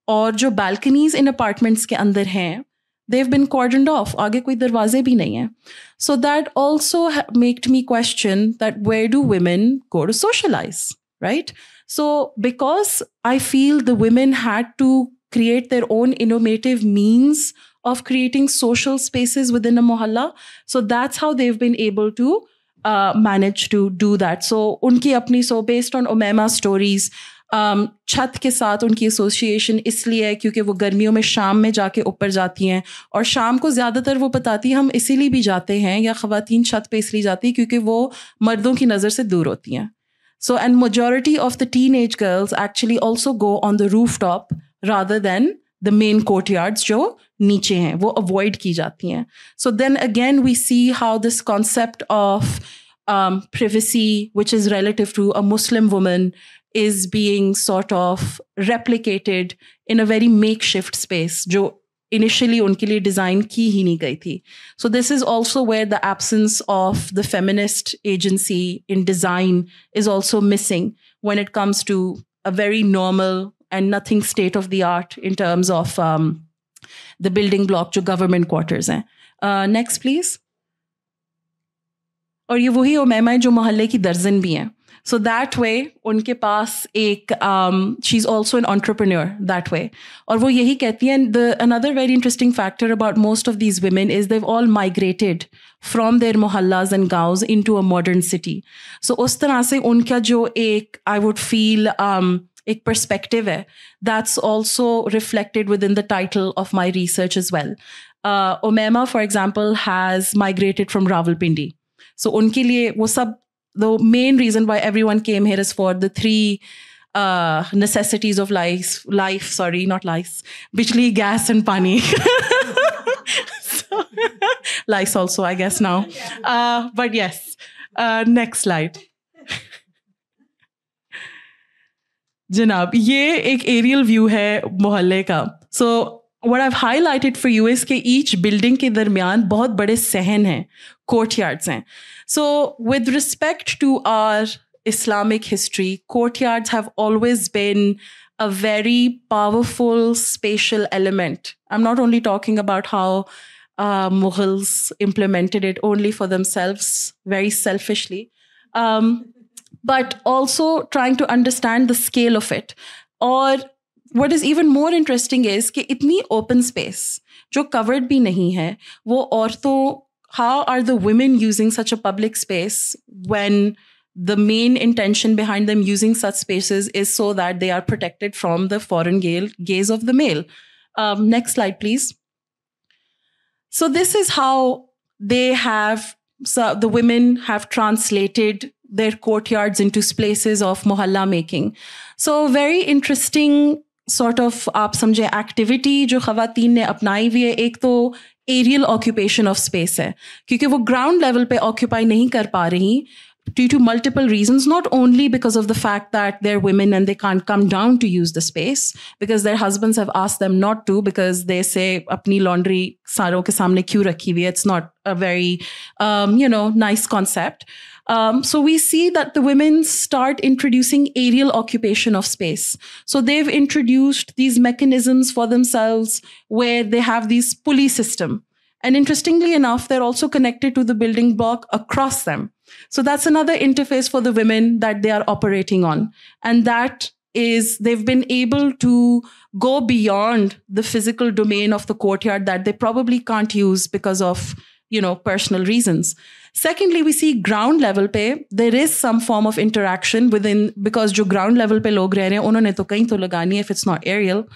और जो balconies in apartments के अंदर हैं they've been cordoned off, आगे कोई दरवाजे भी नहीं हैं. So that also made me question that where do women go to socialize, right? So because I feel the women had to create their own innovative means of creating social spaces within a mohalla. So that's how they've been able to manage to do that. So unki apni, so based on Umaima stories, छत के साथ उनकी association इसलिए है क्योंकि वो गर्मियों में शाम में जाके ऊपर जाती हैं, और शाम को ज़्यादातर वो बताती हैं हम इसीलिए भी जाते हैं या ख़वातीन छत पे इसलिए जाती हैं क्योंकि वो मर्दों की नज़र से दूर होती हैं. So and majority of the teenage girls actually also go on the rooftop rather than the main courtyards जो नीचे हैं, वो avoid की जाती हैं. So then again we see how this concept of privacy, which is relative to a Muslim woman, is being sort of replicated in a very makeshift space जो initially उनके लिए design की ही नहीं गई थी. So this is also where the absence of the feminist agency in design is also missing when it comes to a very normal and nothing state of the art in terms of the building block जो government quarters हैं. Next please. और ये वही उमैमा है जो मोहल्ले की दर्जन भी हैं. So that way उनके पास एक she's also an entrepreneur that way. और वो यही कहती हैं, another very interesting factor about most of these women is they've all migrated from their mohallas and gaons into a modern city. So उस तरह से उनका जो एक I would feel एक perspective है, that's also reflected within the title of my research as well. Umaima for example has migrated from Rawalpindi. So उनके लिए वो सब, the main reason why everyone came here is for the three necessities of life, bijli, gas and pani. So, lice also, I guess now. But yes, next slide. Janab, ये एक aerial view है मोहल्ले का. So what I've highlighted for you is कि each building के दरमियान बहुत बड़े सहन हैं, courtyards हैं. So with respect to our Islamic history, courtyards have always been a very powerful spatial element. I'm not only talking about how Mughals implemented it only for themselves, very selfishly, but also trying to understand the scale of it. Or what is even more interesting is कि इतनी open space जो covered भी नहीं है, वो औरतों, how are the women using such a public space when the main intention behind them using such spaces is so that they are protected from the foreign gaze of the male? Next slide, please. So this is how they have, so the women have translated their courtyards into places of mohalla making. So very interesting sort of आप समझे activity जो ख़वातीन ने अपनाई हुई है. एक तो aerial occupation of space है, क्योंकि वो ground level पे occupy नहीं कर पा रही due to multiple reasons, not only because of the fact that they're women and they can't come down to use the space because their husbands have asked them not to because they say अपनी laundry सारों के सामने क्यों रखी हुई है. It's not a very nice concept. So we see that the women start introducing aerial occupation of space. So they've introduced these mechanisms for themselves where they have these pulley system. And interestingly enough, they're also connected to the building block across them. So that's another interface for the women that they are operating on. And that is, they've been able to go beyond the physical domain of the courtyard that they probably can't use because of personal reasons. Secondly, we see ground level pe, there is some form of interaction within, because jo ground level pe log reh rahe hain, unhone to kahin to lagani hai if it's not aerial.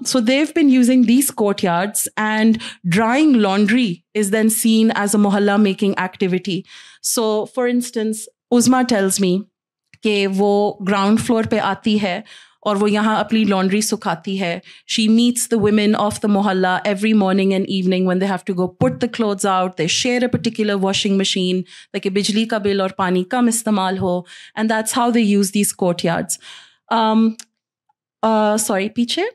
So they've been using these courtyards, and drying laundry is then seen as a mohalla making activity. So for instance, Uzma tells me कि वो ground floor पे आती है और वो यहाँ अपनी laundry सुखाती है. She meets the women of the mohalla every morning and evening when they have to go put the clothes out. They share a particular washing machine, ताकि बिजली का बिल और पानी कम इस्तेमाल हो. And that's how they use these courtyards. Sorry, पीछे?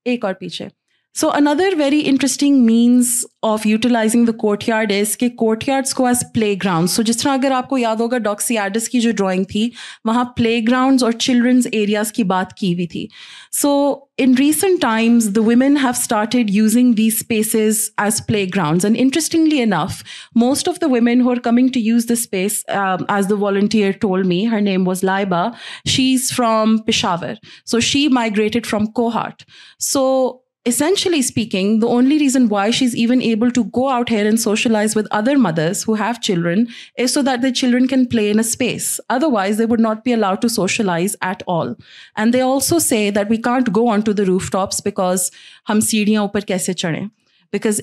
एक और पीछे. So another very interesting means of utilizing the courtyard is कि courtyards को as playgrounds. So जिस तरह अगर आपको याद होगा Doxiadis की जो drawing थी, वहाँ playgrounds और children's areas की बात की हुई थी. So in recent times, the women have started using these spaces as playgrounds. And interestingly enough, most of the women who are coming to use this space, as the volunteer told me, her name was Laiba, she's from Peshawar. So she migrated from Kohat. So essentially speaking, the only reason why she's even able to go out here and socialize with other mothers who have children is so that the children can play in a space. Otherwise, they would not be allowed to socialize at all. And they also say that we can't go onto the rooftops because hum seediyan upar kaise chade. Because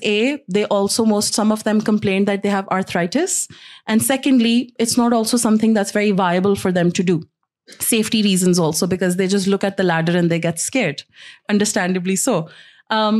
some of them complain that they have arthritis. And secondly, it's not also something that's very viable for them to do. Safety reasons also, because they just look at the ladder and they get scared, understandably so.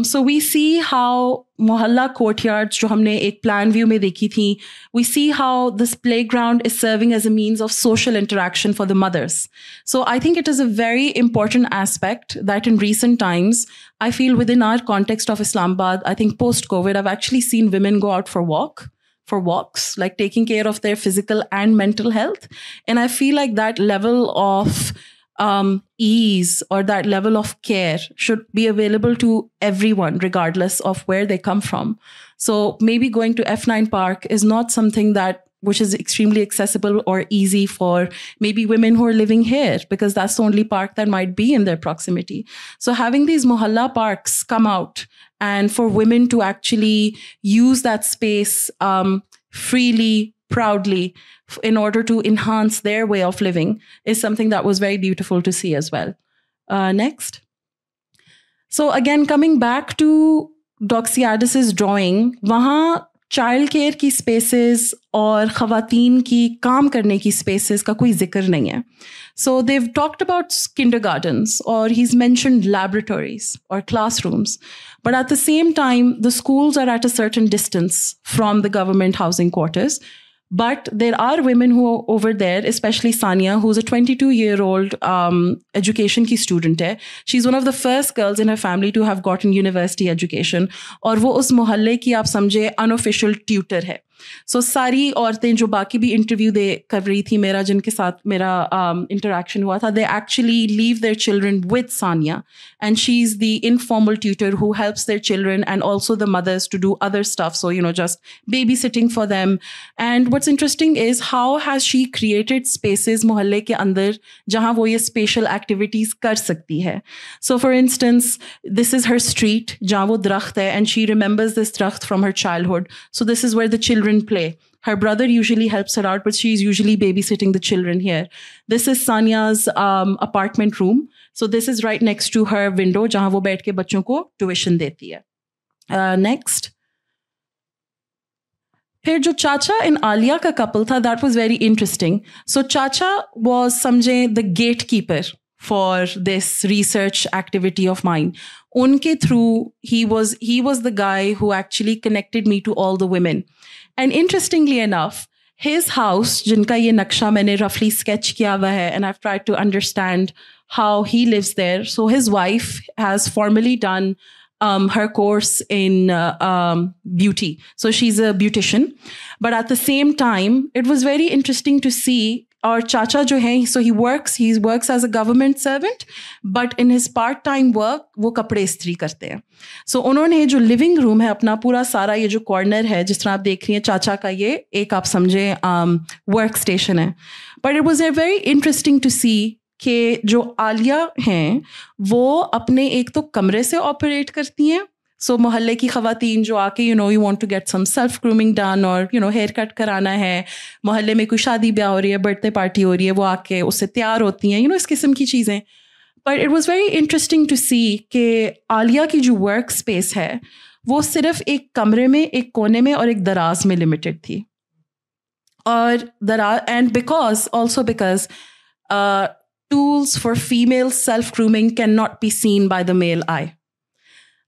So we see how mohalla courtyards, जो हमने एक plan view में देखी थी, we see how this playground is serving as a means of social interaction for the mothers. So I think it is a very important aspect that in recent times, I feel within our context of Islamabad, I think post-COVID, I've actually seen women go out for walks, like taking care of their physical and mental health. And I feel like that level of ease or that level of care should be available to everyone, regardless of where they come from. So maybe going to F9 Park is not something which is extremely accessible or easy for maybe women who are living here, because that's the only park that might be in their proximity. So having these mohalla parks come out and for women to actually use that space freely, proudly, in order to enhance their way of living is something that was very beautiful to see as well. Next. So again, coming back to Doxiadis's drawing, वहाँ child care की spaces और ख़वातीन की काम करने की spaces का कोई जिक्र नहीं है. So they've talked about kindergartens, or he's mentioned laboratories or classrooms. But at the same time, the schools are at a certain distance from the government housing quarters. But there are women who are over there, especially Sania, who's a 22-year-old education ki student hai. She's one of the first girls in her family to have gotten university education. और वो उस मोहल्ले की आप समझे unofficial tutor है. So सारी औरतें जो बाकी भी इंटरव्यू कर रही थी मेरा, जिनके साथ मेरा इंटरेक्शन हुआ था, they actually leave their children with Sania, and she's the informal tutor who helps their children and also the mothers to do other stuff. So just babysitting for them. And what's interesting is how has she created spaces मोहल्ले के अंदर जहाँ वो ये spatial activities कर सकती है. So for instance, this is her street जहाँ वो दरख्त है, and she remembers this दरख्त from her childhood. So this is where the children play. Her brother usually helps her out, but she's usually babysitting the children here. This is Sania's apartment room. So this is right next to her window, जहाँ वो बैठ के बच्चों को tuition देती है. Next. फिर जो चाचा and Alia का couple था, that was very interesting. So चाचा was समझे the gatekeeper for this research activity of mine. Unke through, he was the guy who actually connected me to all the women. And interestingly enough, his house, jinka ye naksha maine roughly sketch kiya hua hai, and I've tried to understand how he lives there. So his wife has formally done her course in beauty. So she's a beautician. But at the same time, it was very interesting to see और चाचा जो है, so he works as a government servant, but in his part-time work वो कपड़े इस्त्री करते हैं. So उन्होंने जो living room है अपना पूरा सारा, ये जो corner है जिस तरह आप देख रही हैं चाचा का, ये एक आप समझे work station है. But it was very interesting to see कि जो आलिया हैं वो अपने एक तो कमरे से operate करती हैं. So मोहल्ले की ख़वातीन जो आके you want to get some self grooming done or hair cut कराना है, मोहल्ले में कोई शादी ब्याह हो रही है, बर्थडे पार्टी हो रही है, वो आके उससे तैयार होती हैं, इस किस्म की चीज़ें. But it was very interesting to see कि आलिया की जो work space है वो सिर्फ एक कमरे में, एक कोने में और एक दराज में लिमिटेड थी. or there are, and because tools for female self-grooming cannot be seen by the male eye.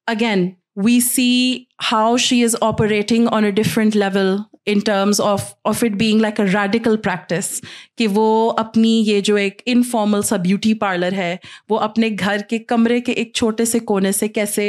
Again, we see how she is operating on a different level in terms of it being like a radical practice, कि वो अपनी ये जो एक informal सा beauty parlor है, वो अपने घर के कमरे के एक छोटे से कोने से कैसे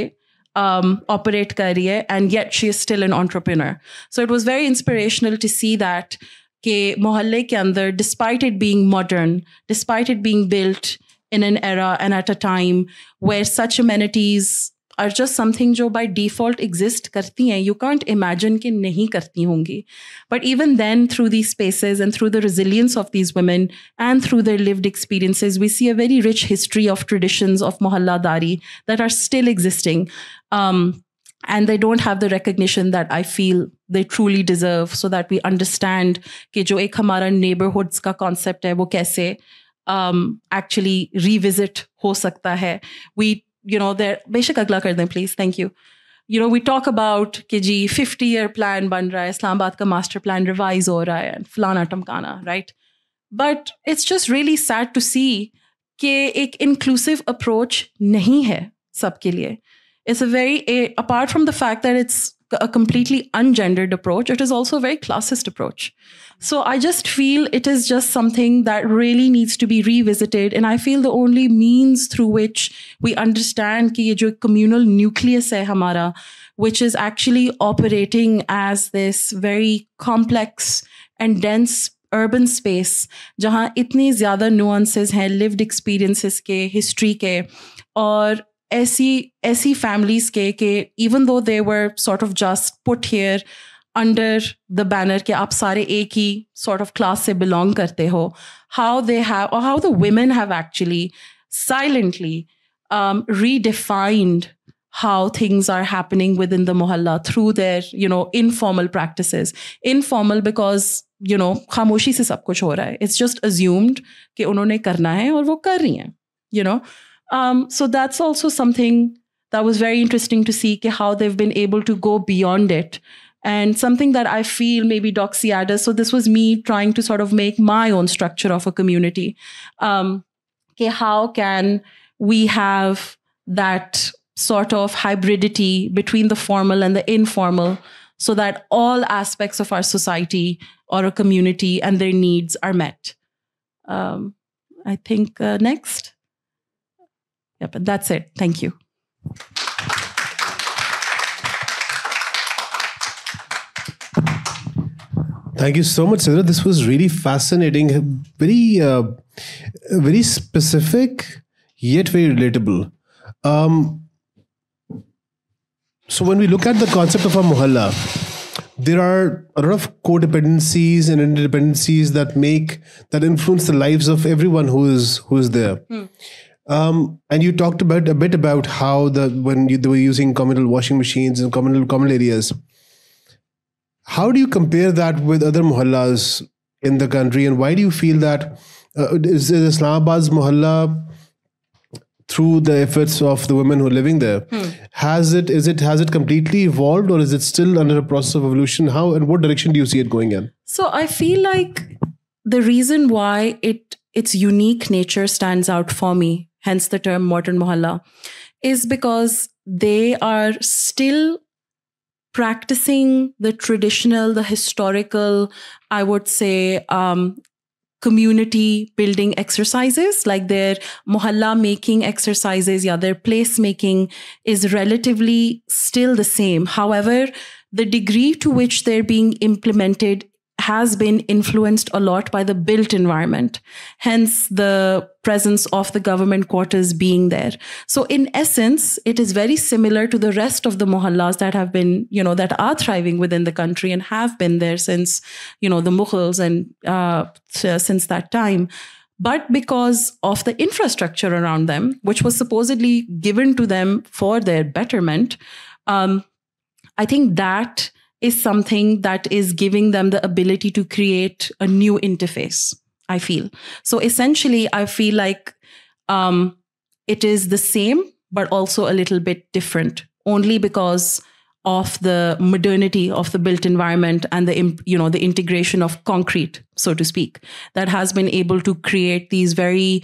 operate कर रही है, and yet she is still an entrepreneur. So it was very inspirational to see that कि मोहल्ले के अंदर, despite it being modern, despite it being built in an era and at a time where such amenities are just something जो by default exist करती हैं, you can't imagine कि नहीं करती होंगी. But even then, through these spaces and through the resilience of these women and through their lived experiences, we see a very rich history of traditions of mohalladari that are still existing. And they don't have the recognition that I feel they truly deserve, so that we understand कि जो एक हमारा neighborhoods का concept है, वो कैसे actually revisit हो सकता है. We, you know, there, बेशक अगला कर दें please, thank you. You know, we talk about कि जी 50-year plan बन रहा है, इस्लामाबाद का master plan revise हो रहा है, फलाना टमकाना, right? But it's just really sad to see कि एक inclusive approach नहीं है सबके लिए. It's a very, apart from the fact that it's a completely ungendered approach, it is also a very classist approach. So I just feel it is just something that really needs to be revisited. And I feel the only means through which we understand कि ये जो communal nucleus है हमारा, which is actually operating as this very complex and dense urban space, जहाँ इतनी ज़्यादा nuances हैं, lived experiences के, history के, और ऐसी families के even though they were sort of just put here under the banner कि आप सारे एक ही sort of class से belong करते हो, how they have, or how the women have actually silently redefined how things are happening within the mohalla through their, you know, informal practices. Informal because, you know, खामोशी से सब कुछ हो रहा है. It's just assumed कि उन्होंने करना है और वो कर रही हैं, you know. So that's also something that was very interesting to see how they've been able to go beyond it. And something that I feel maybe Doxiadis, so this was me trying to sort of make my own structure of a community. How can we have that sort of hybridity between the formal and the informal so that all aspects of our society or a community and their needs are met? I think next. Yep, that's it. Thank you. Thank you so much, Sidra. This was really fascinating, very specific, yet very relatable. So when we look at the concept of a mohalla, there are a lot of codependencies and interdependencies that influence the lives of everyone who is there. And you talked a bit about how when they were using communal washing machines in communal areas. How do you compare that with other mohallas in the country, and why do you feel that is Islamabad's mohalla, through the efforts of the women who are living there, has it completely evolved, or is it still under a process of evolution? How and what direction do you see it going in? So I feel like the reason why its unique nature stands out for me, hence the term modern mohalla, is because they are still practicing the traditional, the historical, I would say, community building exercises, like their mohalla making exercises, their place making is relatively still the same. However, the degree to which they're being implemented has been influenced a lot by the built environment, hence the presence of the government quarters being there. So in essence, it is very similar to the rest of the mohallas that have been, that are thriving within the country and have been there since, the Mughals and since that time. But because of the infrastructure around them, which was supposedly given to them for their betterment, I think that is something that is giving them the ability to create a new interface, I feel. So essentially, I feel like it is the same, but also a little bit different, only because of the modernity of the built environment and the integration of concrete, so to speak, that has been able to create these very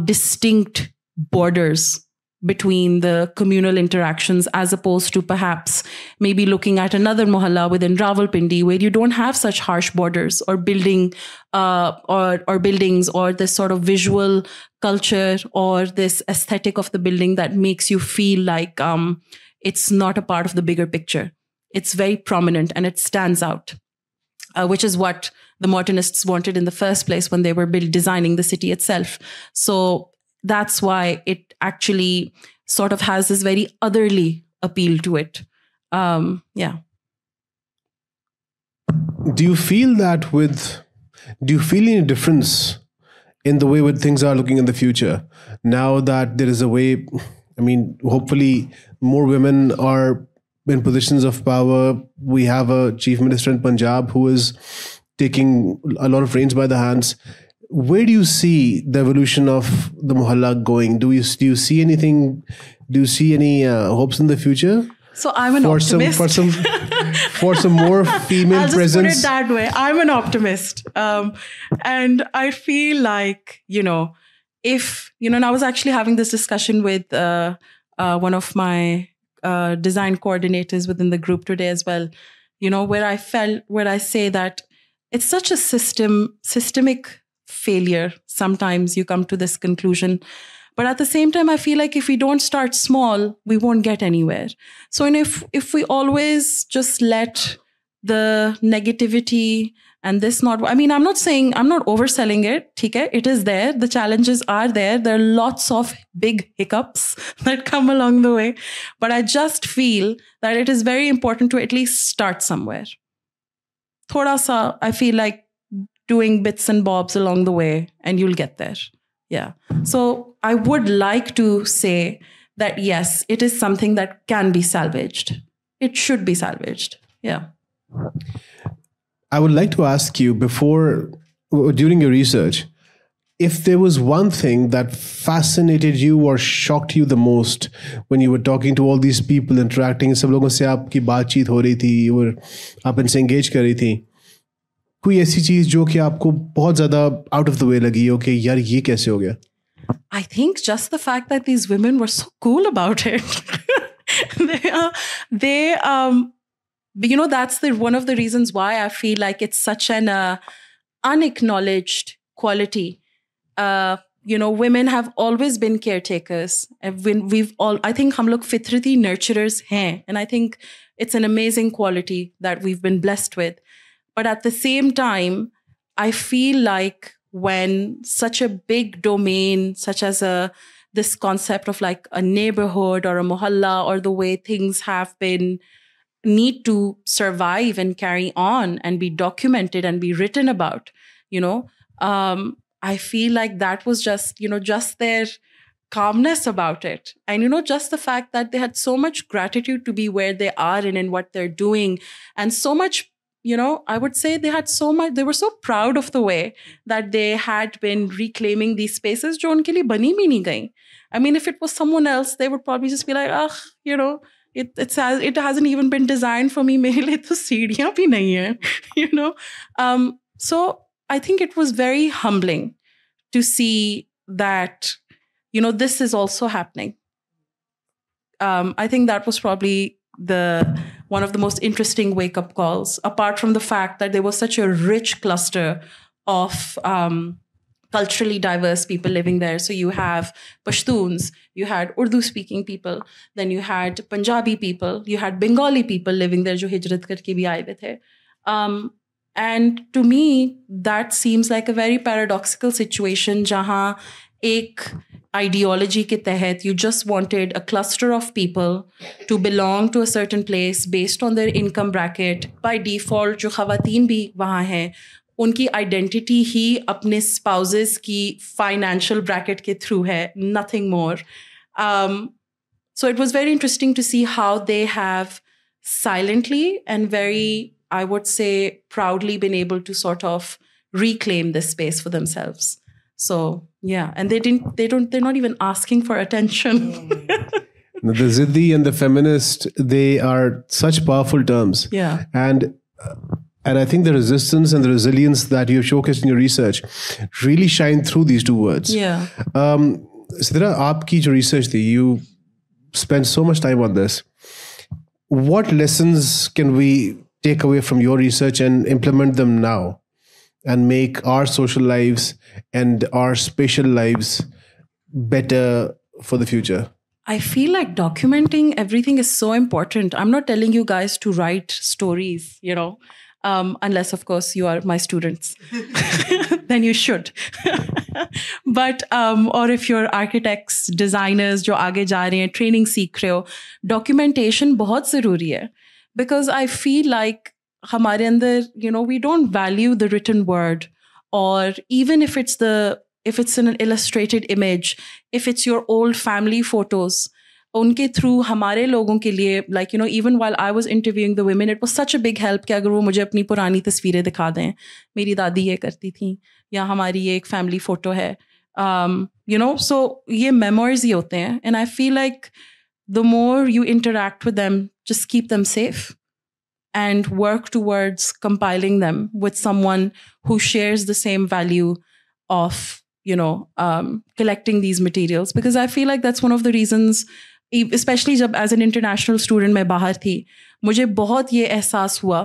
distinct borders between the communal interactions, as opposed to perhaps maybe looking at another mohalla within Rawalpindi where you don't have such harsh borders or buildings or this sort of visual culture or this aesthetic of the building that makes you feel like it's not a part of the bigger picture. It's very prominent and it stands out, which is what the modernists wanted in the first place when they were designing the city itself. So that's why it actually sort of has this very otherly appeal to it. Yeah. Do you feel any difference in the way things are looking in the future? Now that there is a way, I mean, hopefully more women are in positions of power. We have a chief minister in Punjab who is taking a lot of reins by the hands. Where do you see the evolution of the mohalla going? Do you see anything? Do you see any hopes in the future? So I'm an optimist. For some more female I'll just presence. put it that way. I'm an optimist. And I feel like, if, and I was actually having this discussion with one of my design coordinators within the group today as well, where I say that it's such a systemic failure. Sometimes you come to this conclusion. But at the same time, I feel like if we don't start small, we won't get anywhere. So if we always just let the negativity and this I'm not overselling it. Okay? It is there. The challenges are there. There are lots of big hiccups that come along the way. But I just feel that it is very important to at least start somewhere. Thoda sa, I feel like doing bits and bobs along the way and you'll get there. Yeah. So I would like to say that, yes, it is something that can be salvaged. It should be salvaged. Yeah. I would like to ask you during your research, if there was one thing that fascinated you or shocked you the most when you were talking to all these people, interacting, सब लोगों से आपकी बातचीत हो रही थी और आप इनसे engage कर रही थी, कोई ऐसी चीज जो कि आपको बहुत ज्यादा out of the way लगी हो कि यार ये कैसे हो गया? I think just the fact that these women were so cool about it. That's one of the reasons why I feel like it's such an unacknowledged quality. Women have always been caretakers. I think hum log fitrati nurturers hain, and I think it's an amazing quality that we've been blessed with. But at the same time, I feel like when such a big domain, such as this concept of like a neighborhood or a mohalla, or the way things have been need to survive and carry on and be documented and be written about, I feel like that was just their calmness about it. And, just the fact that they had so much gratitude to be where they are and in what they're doing, and so much, I would say they were so proud of the way that they had been reclaiming these spaces jo unke liye bani bhi nahi gayi. I mean, if it was someone else, they would probably just be like, it hasn't even been designed for me. Mere liye to seedhiyan bhi nahi hai, So I think it was very humbling to see that, this is also happening. I think that was probably one of the most interesting wake-up calls, apart from the fact that there was such a rich cluster of culturally diverse people living there. So you have Pashtuns, you had Urdu-speaking people, then you had Punjabi people, you had Bengali people living there jo hijrat karke bhi aaye hue the. And to me, that seems like a very paradoxical situation, jahan ek ideology ke tehet you just wanted a cluster of people to belong to a certain place based on their income bracket. By default, jo khawateen bhi wahan hain, unki identity hi apne spouses ki financial bracket ke through hai, nothing more. So it was very interesting to see how they have silently and very, I would say, proudly been able to sort of reclaim this space for themselves. So yeah, and they're not even asking for attention. The Ziddi and the feminist, they are such powerful terms. Yeah. And I think the resistance and the resilience that you've showcased in your research really shine through these two words. Yeah. Sidra, aapki jo research thi, you spent so much time on this. What lessons can we take away from your research and implement them now and make our social lives and our spatial lives better for the future? I feel like documenting everything is so important. I'm not telling you guys to write stories, unless, of course, you are my students. Then you should. But, or if you're architects, designers, जो आगे जा रहे हैं, training सीख रहे हो, documentation बहुत ज़रूरी है. Because I feel like हमारे अंदर, we don't value the written word, or even if it's in an illustrated image, if it's your old family photos, उनके through हमारे लोगों के लिए, like, even while I was interviewing the women, it was such a big help कि अगर वो मुझे अपनी पुरानी तस्वीरें दिखा दें, मेरी दादी ये करती थी, या हमारी ये एक family photo है, so ये memoirs ही होते हैं. And I feel like the more you interact with them, just keep them safe and work towards compiling them with someone who shares the same value of collecting these materials. Because I feel like that's one of the reasons, especially जब as an international student मैं बाहर थी, मुझे बहुत ये एहसास हुआ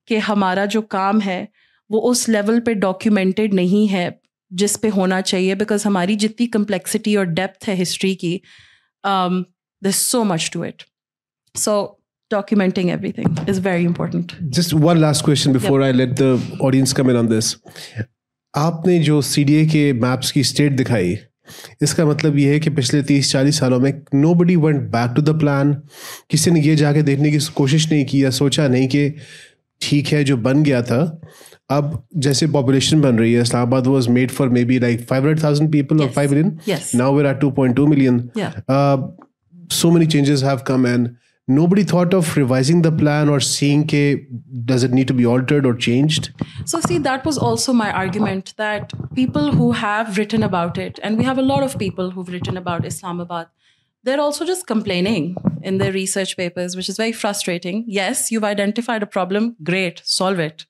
कि हमारा जो काम है वो उस लेवल पे डॉक्यूमेंटेड नहीं है जिस पे होना चाहिए. बिकॉज हमारी जितनी complexity और डेप्थ है हिस्ट्री की, there's so much to it. So documenting everything is very important. Just one last question before I let the audience come in on this. आपने जो CDA के मैप्स की स्टेट दिखाई, इसका मतलब ये है कि पिछले 30-40 सालों में nobody went back to the plan. किसी ने ये जाके देखने की कोशिश नहीं की या सोचा नहीं कि ठीक है जो बन गया था, अब जैसे पॉपुलेशन बन रही है, Islamabad was made for maybe like 500,000 people or 5 million. Yes. Now we're at 2.2 million. Yeah. So many changes have come and nobody thought of revising the plan or seeing does it need to be altered or changed? So see, that was also my argument, that people who have written about it, and we have a lot of people who've written about Islamabad, they're also just complaining in their research papers, which is very frustrating. Yes, you've identified a problem. Great, solve it.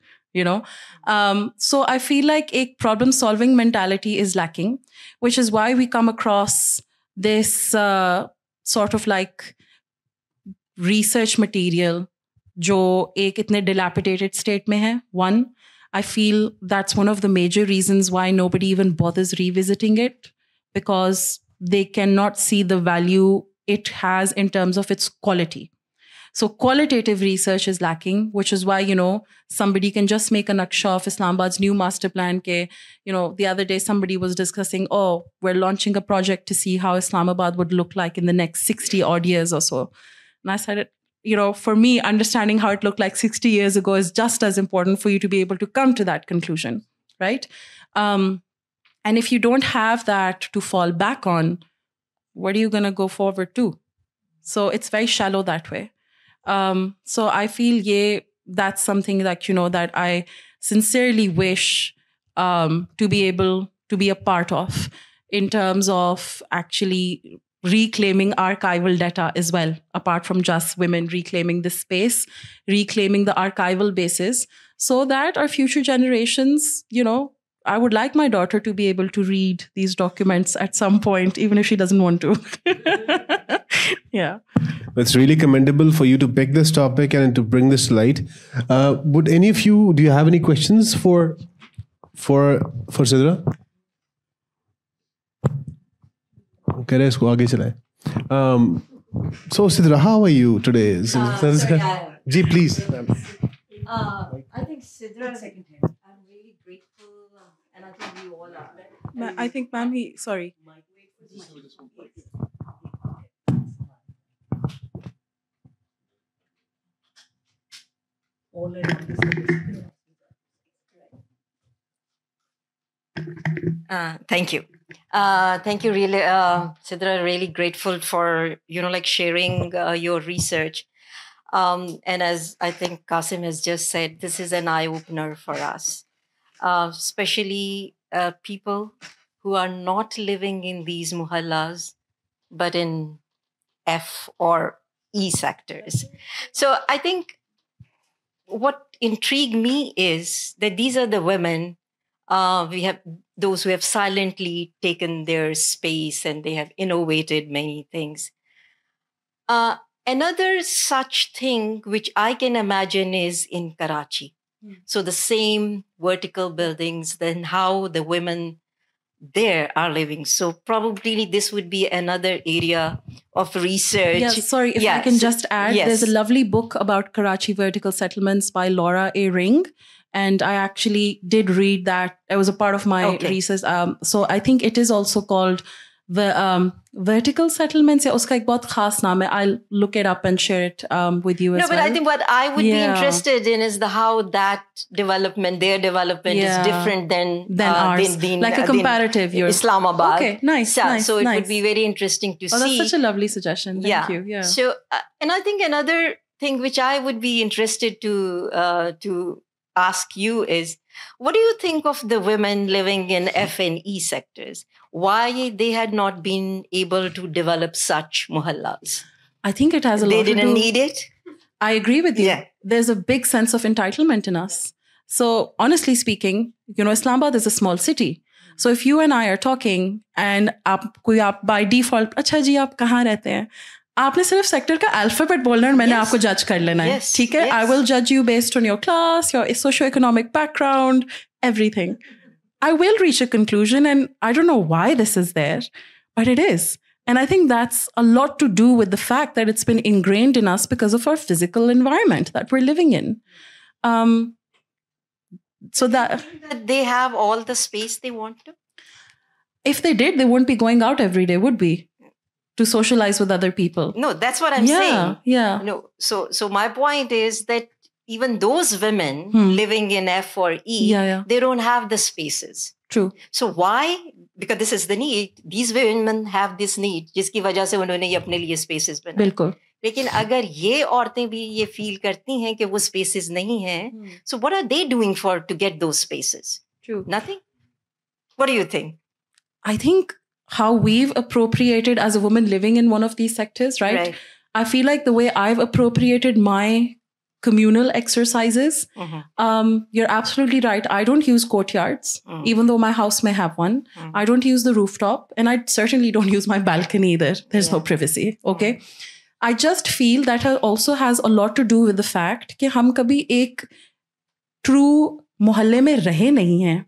So I feel like a problem-solving mentality is lacking, which is why we come across this sort of like research material जो एक इतने dilapidated state में है. One, I feel that's one of the major reasons why nobody even bothers revisiting it, because they cannot see the value it has in terms of its quality. So qualitative research is lacking, which is why, somebody can just make a naksha of Islamabad's new master plan. The other day somebody was discussing, we're launching a project to see how Islamabad would look like in the next 60 odd years or so. And I said, for me, understanding how it looked like 60 years ago is just as important for you to be able to come to that conclusion, right? And if you don't have that to fall back on, what are you going to go forward to? So it's very shallow that way. So I feel, that's something that, that I sincerely wish to be able to be a part of, in terms of actually reclaiming archival data as well, apart from just women reclaiming this space, reclaiming the archival basis, so that our future generations, I would like my daughter to be able to read these documents at some point, even if she doesn't want to. Yeah. It's really commendable for you to pick this topic and to bring this to light. Would any of you, do you have any questions for Sidra? करें इसको आगे चलाएं. So Sidra, how are you today? Ji, please. I think Sidra, I'm really grateful, and I think we all are. I think, ma'am, sorry. Thank you. Thank you, really, Sidra. Really grateful for sharing your research. And as I think Qasim has just said, this is an eye opener for us, especially people who are not living in these muhallas, but in F or E sectors. So I think what intrigued me is that these are the women, we have those who have silently taken their space and they have innovated many things. Another such thing which I can imagine is in Karachi. So the same vertical buildings, then how the women there are living. So probably this would be another area of research. Yeah, sorry, if I can just add, yes. There's a lovely book about Karachi vertical settlements by Laura A. Ring. And I actually did read that. It was a part of my research. So I think it is also called the vertical settlements. Uska ek bahut khas naam hai. I'll look it up and share it with you as well. No, but I think what I would be interested in is how that development, their development is different than ours. Like a comparative. Islamabad. Okay, nice. So it would be very interesting to see. That's such a lovely suggestion. Thank you. Yeah. So, and I think another thing which I would be interested to ask you is, what do you think of the women living in F and E sectors? Why they had not been able to develop such muhallas? I think it has a lot to do. They didn't need it? I agree with you. Yeah. There's a big sense of entitlement in us. So honestly speaking, Islamabad is a small city. So if you and I are talking and aap by default, अच्छा जी आप कहाँ रहते हैं? आपने सिर्फ sector का alphabet बोलना है, मैंने आपको जज कर लेना है, ठीक है? I will judge you based on your class, your socio-economic background, everything. I will reach a conclusion, and I don't know why this is there, but it is. And I think that's a lot to do with the fact that it's been ingrained in us because of our physical environment that we're living in. So that they have all the space they want to? If they did, they wouldn't be going out every day, would we? To socialize with other people. No, that's what I'm saying. Yeah. No, so my point is that even those women living in F or E, they don't have the spaces. True. So why? Because this is the need. These women have this need, जिसकी वजह से उन्होंने ये अपने लिए spaces बनाए. बिल्कुल. लेकिन अगर ये औरतें भी ये feel करती हैं कि वो spaces नहीं हैं, so what are they doing to get those spaces? True. Nothing. What do you think? I think how we've appropriated as a woman living in one of these sectors, right? I feel like the way I've appropriated my communal exercises, you're absolutely right. I don't use courtyards, even though my house may have one. I don't use the rooftop, and I certainly don't use my balcony either. There's no privacy, okay? I just feel that also has a lot to do with the fact कि हम कभी एक true मोहल्ले में रहे नहीं हैं.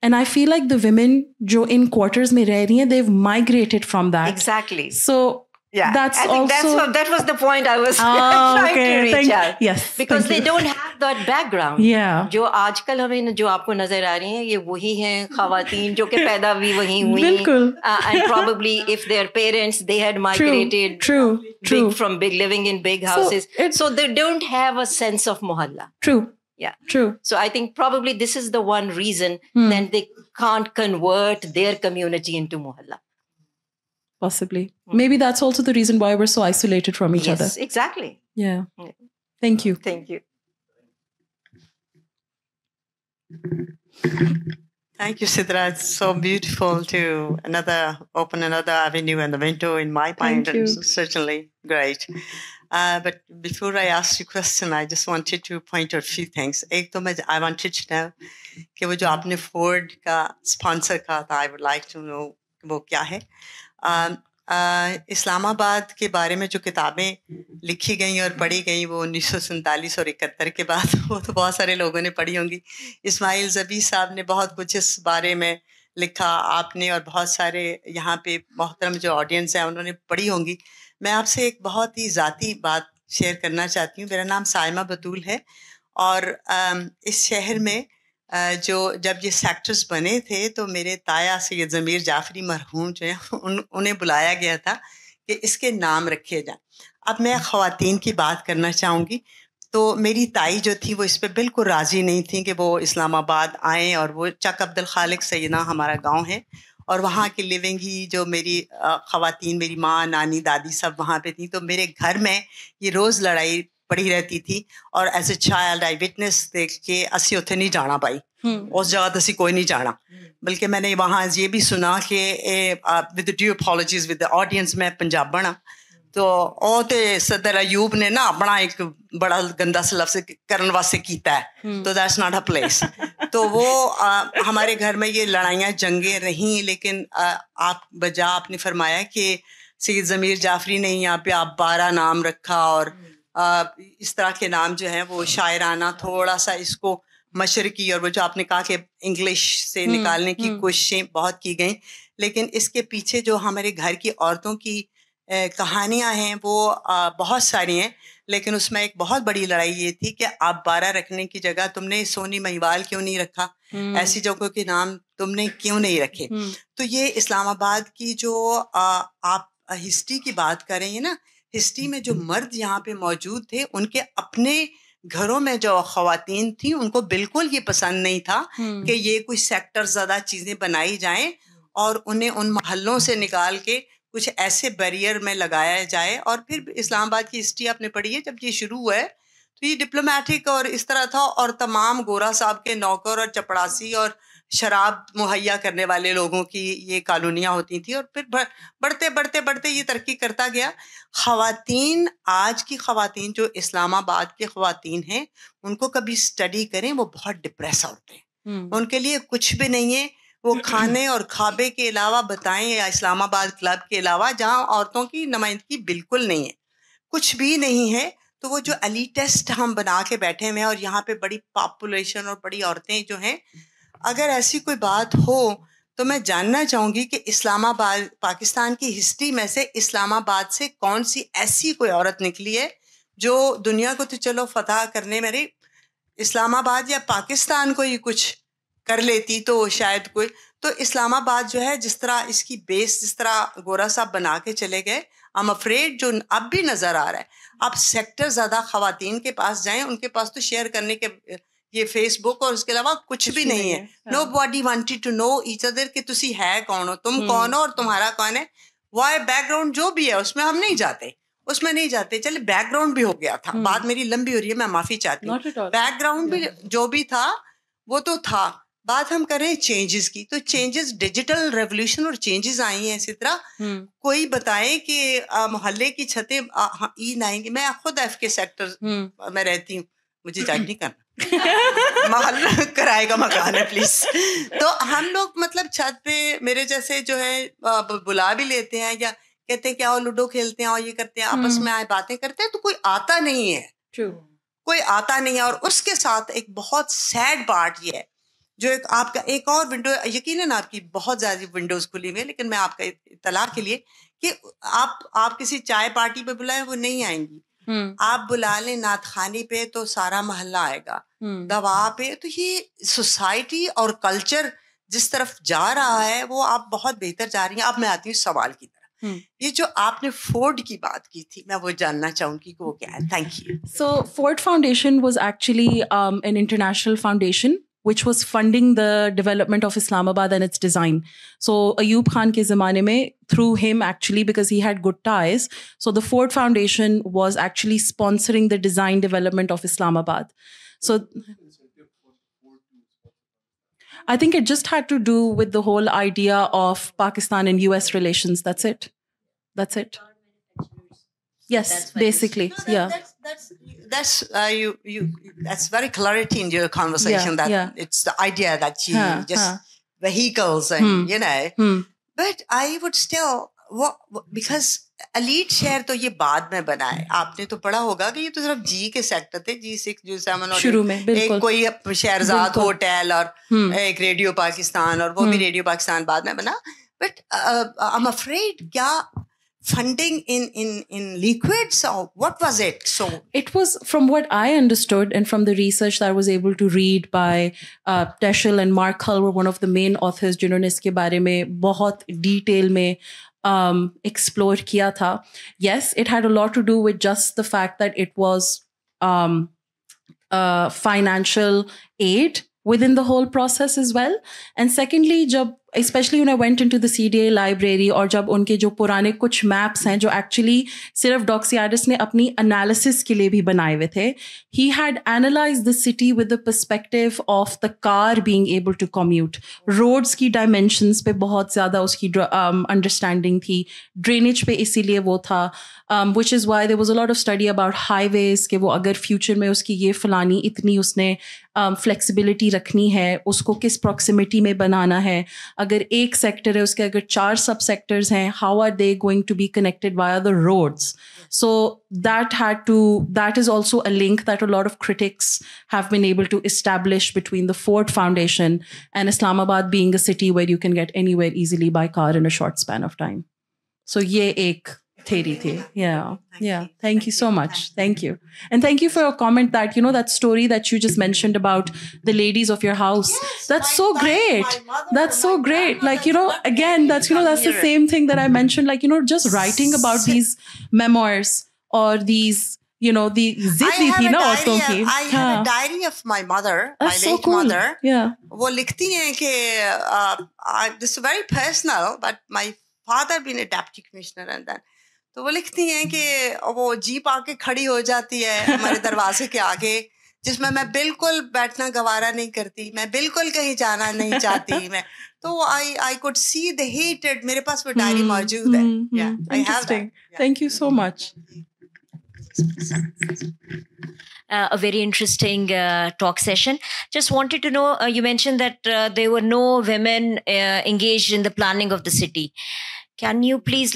And I feel like the women जो in quarters में रह रही हैं, they've migrated from that. Exactly. So that's I think also... that was the point I was trying to reach out. Yes. Because they don't have that background. Yeah. जो आजकल हमें जो आपको नजर आ रही हैं, ये वही हैं ख़वातीन जो कि पैदा भी वहीं हुई. बिल्कुल. And probably if their parents, they had migrated True. from living in big houses. So they don't have a sense of mohalla. True. Yeah. True. So I think probably this is the one reason that they can't convert their community into mohalla. Possibly. Maybe that's also the reason why we're so isolated from each other. Yes, exactly. Yeah. Thank you. Thank you. Thank you, Sidra. It's so beautiful to open another avenue and the window in my mind. Thank you. And certainly great. But before I ask you a question, I just wanted to point out a few things. एक तो I wanted to know कि वो जो आपने Ford का sponsor कहा था, I would like to know वो क्या है. इस्लामाबाद के बारे में जो किताबें लिखी गई और पढ़ी गई वो 1947 और 71 के बाद वो तो बहुत सारे लोगों ने पढ़ी होंगी. इस्माइल ज़बी साहब ने बहुत कुछ इस बारे में लिखा, आपने और बहुत सारे यहाँ पे मोहतरम जो ऑडियंस है उन्होंने पढ़ी होंगी. मैं आपसे एक बहुत ही ज़ाती बात शेयर करना चाहती हूँ. मेरा नाम साइमा बतूल है और इस शहर में जब ये सेक्टर्स बने थे तो मेरे ताया सैयद ज़मीर जाफरी मरहूम जो हैं उन्हें बुलाया गया था कि इसके नाम रखे जाएं. अब मैं ख़वातीन की बात करना चाहूँगी. तो मेरी ताई जो थी वो इस पर बिल्कुल राज़ी नहीं थी कि वो इस्लामाबाद आएँ, और वो चक अब्दुल खालिक सैयदा हमारा गांव है और वहाँ की लिविंग ही जो मेरी ख़वातीन, मेरी माँ, नानी, दादी सब वहाँ पे थी. तो मेरे घर में ये रोज़ लड़ाई पड़ी रहती थी और as a child I witness देख के असी उत्थे नहीं जाना पाई. उस जगह असी कोई नहीं जाना. बल्कि मैंने वहाँ ये भी सुना कि with due apologies with the audience, मैं पंजाबन हाँ तो ਉਹ ਤੇ ਸਦਰ ਅਯੂਬ ਨੇ ਨਾ अपना एक बड़ा गंदा सा लफ्ज़ करने वास्ते कीता है, तो दैट्स नॉट अ प्लेस। तो वो हमारे घर में ये लड़ाइयाँ जंगें रहीं, लेकिन आप बजा आपने फरमाया कि सैयद ज़मीर जाफरी ने यहाँ पे आप 12 नाम रखा, और इस तरह के नाम जो हैं वो शायराना थोड़ा सा इसको मशरकी, और वो जो आपने कहा कि इंग्लिश से निकालने की कोशिशें बहुत की गई, लेकिन इसके पीछे जो हमारे घर की औरतों की कहानियाँ हैं वो बहुत सारी हैं। लेकिन उसमें एक बहुत बड़ी लड़ाई ये थी कि आप 12 रखने की जगह तुमने सोनी महिवाल क्यों नहीं रखा, ऐसी जगहों के नाम तुमने क्यों नहीं रखे। तो ये इस्लामाबाद की जो आप हिस्ट्री की बात कर रही हैं ना, हिस्ट्री में जो मर्द यहाँ पे मौजूद थे, उनके अपने घरों में जो ख़वातीन थी उनको बिल्कुल ये पसंद नहीं था कि ये कोई सेक्टर ज़्यादा चीज़ें बनाई जाएं और उन्हें उन महलों से निकाल के कुछ ऐसे बैरियर में लगाया जाए। और फिर इस्लामाबाद की हिस्ट्री आपने पढ़ी है, जब ये शुरू हुआ है तो ये डिप्लोमेटिक और इस तरह था, और तमाम गोरा साहब के नौकर और चपड़ासी और शराब मुहैया करने वाले लोगों की ये कॉलोनियाँ होती थी। और फिर बढ़ते बढ़ते बढ़ते ये तरक्की करता गया। ख़वातीन, आज की ख़वातीन जो इस्लामाबाद के ख़वातीन हैं, उनको कभी स्टडी करें, वो बहुत डिप्रेस औरतें हैं, उनके लिए कुछ भी नहीं है। वो खाने और खाबे के अलावा बताएं, या इस्लामाबाद क्लब के अलावा जहाँ औरतों की नुमाइंदगी बिल्कुल नहीं है, कुछ भी नहीं है। तो वो जो एलिटिस्ट हम बना के बैठे हुए हैं, और यहाँ पे बड़ी पॉपुलेशन और बड़ी औरतें जो हैं, अगर ऐसी कोई बात हो तो मैं जानना चाहूँगी कि इस्लामाबाद, पाकिस्तान की हिस्ट्री में से इस्लामाबाद से कौन सी ऐसी कोई औरत निकली है जो दुनिया को तो चलो फतह करने में, इस्लामाबाद या पाकिस्तान को ही कुछ कर लेती तो शायद कोई। तो इस्लामाबाद जो है, जिस तरह इसकी बेस, जिस तरह गोरा साहब बना के चले गए, आई एम अफ्रेड जो अब भी नज़र आ रहा है, आप सेक्टर ज़्यादा ख़वातीन के पास जाएं, उनके पास तो शेयर करने के ये फेसबुक और उसके अलावा कुछ भी नहीं है। Nobody wanted to know each other कि तुसी है कौन हो, तुम कौन हो और तुम्हारा कौन है, वाई बैकग्राउंड जो भी है उसमें हम नहीं जाते, उसमें नहीं जाते। चले बैकग्राउंड भी हो गया था, बात मेरी लंबी हो रही है, मैं माफ़ी चाहती हूँ। बैकग्राउंड भी जो भी था वो तो था। बात हम कर रहे हैं चेंजेस की, तो चेंजेस, डिजिटल रेवोल्यूशन और चेंजेस आई हैं। इसी तरह कोई बताए कि मोहल्ले की छतें ईद आएंगी। मैं खुद एफ के सेक्टर में रहती हूँ, मुझे जज नहीं करना मोहल्ला किराए का मकान है प्लीज। तो हम लोग मतलब छत पे मेरे जैसे जो है बुला भी लेते हैं, या कहते हैं कि आओ लूडो खेलते हैं और ये करते हैं, आपस में आए बातें करते हैं, तो कोई आता नहीं है, कोई आता नहीं है। और उसके साथ एक बहुत सैड पार्ट ये है, जो एक आपका एक और विंडो, यकीनन आपकी बहुत ज़्यादा विंडोज़ खुली हुई है, लेकिन मैं आपका इत्तला के लिए कि आप किसी चाय पार्टी पे बुलाएं, वो नहीं आएंगी। आप बुला लें नात खानी पे तो सारा मोहल्ला आएगा, दवा पे। तो ये सोसाइटी और कल्चर जिस तरफ जा रहा है वो आप बहुत बेहतर जा रही हैं। अब मैं आती हूँ सवाल की तरफ। ये जो आपने फोर्ड की बात की थी, मैं वो जानना चाहूंगी कि वो क्या है। Thank you. So Ford foundation was actually an international foundation which was funding the development of Islamabad and its design. So Ayub Khan ke zamane mein, through him actually, because he had good ties, so the Ford Foundation was actually sponsoring the design development of Islamabad. So I think it just had to do with the whole idea of Pakistan and US relations. That's it. That's it. Yes, basically. Yeah. That's very clarity in your conversation, that it's the idea that you just vehicles and you know. But I would still because elite share तो ये बाद में बना है। आपने तो पढ़ा होगा कि ये तो सिर्फ जी के सेक्टर थे, G6 G7 और शुरू में एक कोई शहरजाद होटल और एक रेडियो पाकिस्तान, और वो भी रेडियो पाकिस्तान बाद में बना। But I'm afraid क्या funding in liquids, or what was it? So it was, from what I understood and from the research that I was able to read by Teschel and Mark Hull, were one of the main authors जिन्होंने इसके बारे में बहुत detail में explore किया था. Yes, it had a lot to do with just the fact that it was financial aid within the whole process as well. And secondly, जब especially when I went into the CDA library और जब उनके जो पुराने कुछ maps हैं जो actually सिर्फ Doxiadis ने अपनी analysis के लिए भी बनाए हुए थे, he had analyzed the city with the perspective of the car being able to commute. Roads की dimensions पे बहुत ज़्यादा उसकी understanding थी, drainage पे इसीलिए वो था, which is why there was a lot of study about highways कि वो अगर future में उसकी ये फलानी इतनी उसने flexibility रखनी है, उसको किस proximity में बनाना है, अगर एक sector है उसके अगर 4 sub sectors हैं, how are they going to be connected via the roads? So that is also a link that a lot of critics have been able to establish between the Ford Foundation and Islamabad being a city where you can get anywhere easily by car in a short span of time. So ye ek theory thi. Yeah. Thank you so much. Thank you. And thank you for your comment that, that story that you just mentioned about the ladies of your house. Yes, that's so great. That's so great. Like, again, that's the same thing that I mentioned, like, just writing about these memoirs or these, the ziddi thi na aurton ki. I have a diary of my mother, my late mother. Yeah. वो लिखती हैं कि this is very personal, but my father being a deputy commissioner and then तो वो लिखती हैं कि वो जीप आके खड़ी हो जाती है हमारे दरवाजे के आगे, जिसमें मैं बिल्कुल बैठना गवारा नहीं करती, मैं बिल्कुल कहीं जाना नहीं चाहती, मैं तो I could see the hatred. मेरे पास वो डायरी मौजूद है. Yeah, I have that. Yeah. Thank you so much. A very interesting talk session. Just wanted to know, you mentioned that there were no women engaged in the planning of the city. Can you please,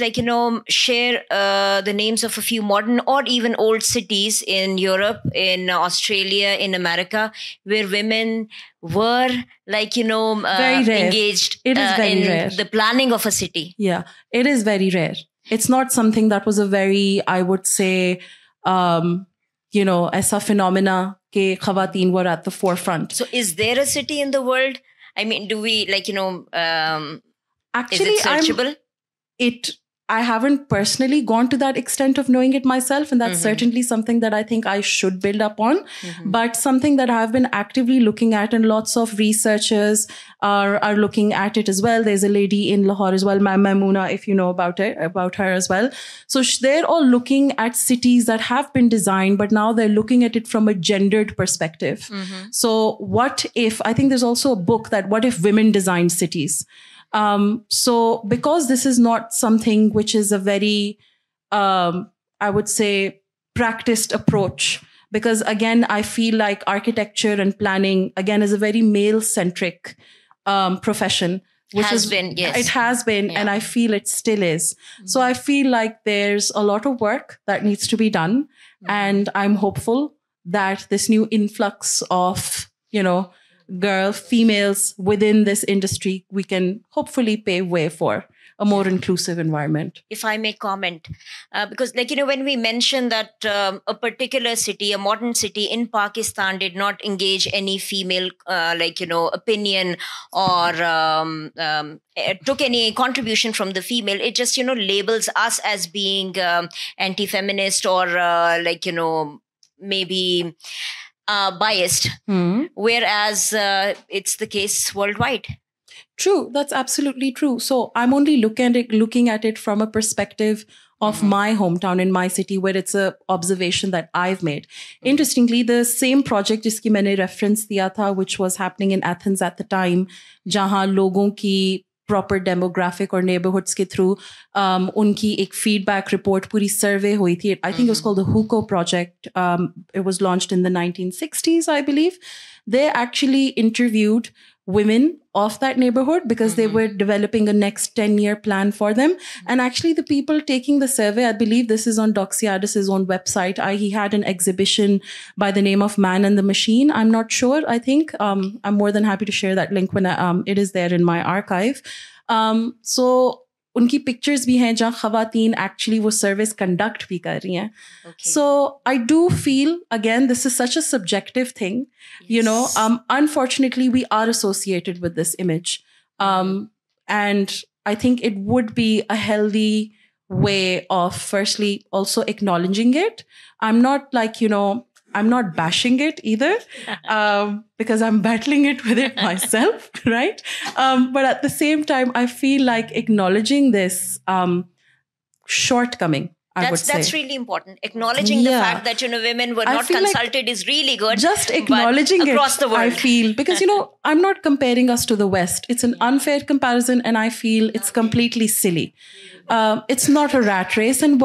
share the names of a few modern or even old cities in Europe, in Australia, in America, where women were, engaged it is very in rare. the planning of a city? Yeah, it is very rare. It's not something that was a very, I would say, aisa phenomena ke khawateen were at the forefront. So is there a city in the world? I mean, do we, actually, is it searchable? I haven't personally gone to that extent of knowing it myself, and that's certainly something that I think I should build up on. But something that I've been actively looking at, and lots of researchers are looking at it as well. There's a lady in Lahore as well, Maimoona, if you know about her as well. So they're all looking at cities that have been designed, but now they're looking at it from a gendered perspective. So what if, I think there's also a book that what if women designed cities? So because this is not something which is a very, I would say, practiced approach, because again, I feel like architecture and planning, again, is a very male-centric profession. It has been, yeah. And I feel it still is. So I feel like there's a lot of work that needs to be done. And I'm hopeful that this new influx of, females within this industry, we can hopefully pave way for a more inclusive environment. If I may comment, because when we mention that a particular city, a modern city in Pakistan did not engage any female, opinion or took any contribution from the female, it just, labels us as being anti-feminist or maybe biased, whereas it's the case worldwide. True, that's absolutely true. So I'm only looking at it from a perspective of my hometown in my city, where it's a observation that I've made. Interestingly, the same project jiski maine reference diya tha, which was happening in Athens at the time, jahan logon ki proper demographic or neighborhoods ke through unki ek feedback report puri survey hui thi. I think it was called the Huko project. It was launched in the 1960s, I believe. They actually interviewed women of that neighborhood because they were developing a next 10-year plan for them. And actually the people taking the survey, I believe this is on Doxiadis' own website. He had an exhibition by the name of Man and the Machine. I'm not sure. I think I'm more than happy to share that link when it is there in my archive. So उनकी pictures भी हैं जहाँ ख़वातीन actually वो service conduct भी कर रही हैं. So I do feel, again, this is such a subjective thing. Unfortunately, we are associated with this image. And I think it would be a healthy way of firstly also acknowledging it. I'm not I'm not bashing it either, because I'm battling it with it myself, right? But at the same time, I feel like acknowledging this shortcoming, I would say. That's really important. Acknowledging the fact that, women were not consulted is really good. Just acknowledging across the world. I feel, because, I'm not comparing us to the West. It's an unfair comparison, and I feel it's completely silly. It's not a rat race, and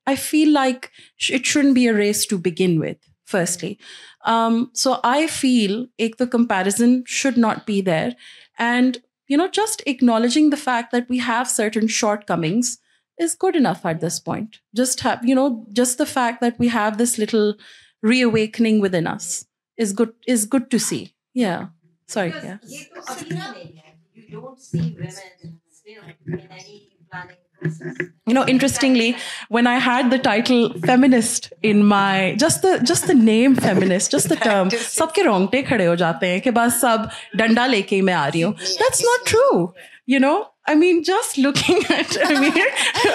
I feel like it shouldn't be a race to begin with, firstly. So I feel the comparison should not be there. And, just acknowledging the fact that we have certain shortcomings is good enough at this point. Just the fact that we have this little reawakening within us is good to see. Yeah. Sorry. Yeah. You don't see women still in any planning process. Interestingly, when I had the title feminist in my, just the name feminist, just the term, सबके रोंगटे खड़े हो जाते हैं कि बस सब डंडा लेके ही मैं आ रही हूँ. That's not true. I mean, just looking at,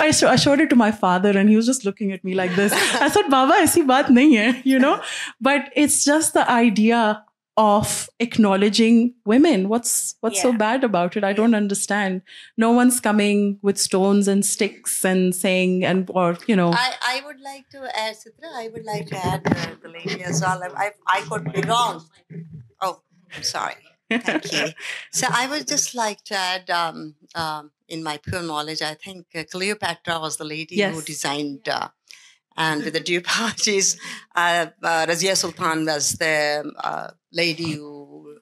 I showed it to my father and he was just looking at me like this. I said, Baba, aisi baat nahi hai, but it's just the idea of acknowledging women. What's so bad about it? I don't understand. No one's coming with stones and sticks and saying, I would like to add, Sidra, the lady as well. I could be wrong. Oh, I'm sorry. Thank you. So I would just like to add, in my pure knowledge, I think Cleopatra was the lady who designed, and with the due apologies, Razia Sultan was the lady who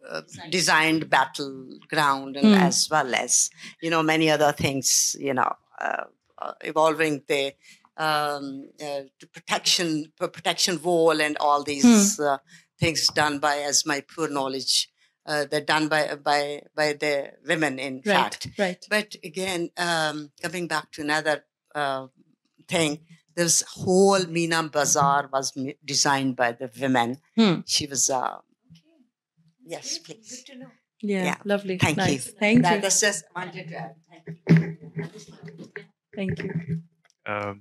designed battleground, and as well as, many other things, evolving the protection wall and all these things done by, as my pure knowledge, they're done by the women, in fact. Right. But again, coming back to another thing, this whole Meena Bazaar was designed by the women. She was, yes, please. Good to know. Yeah, lovely. Thank you. Thank you. That's just wanted to add. Thank you.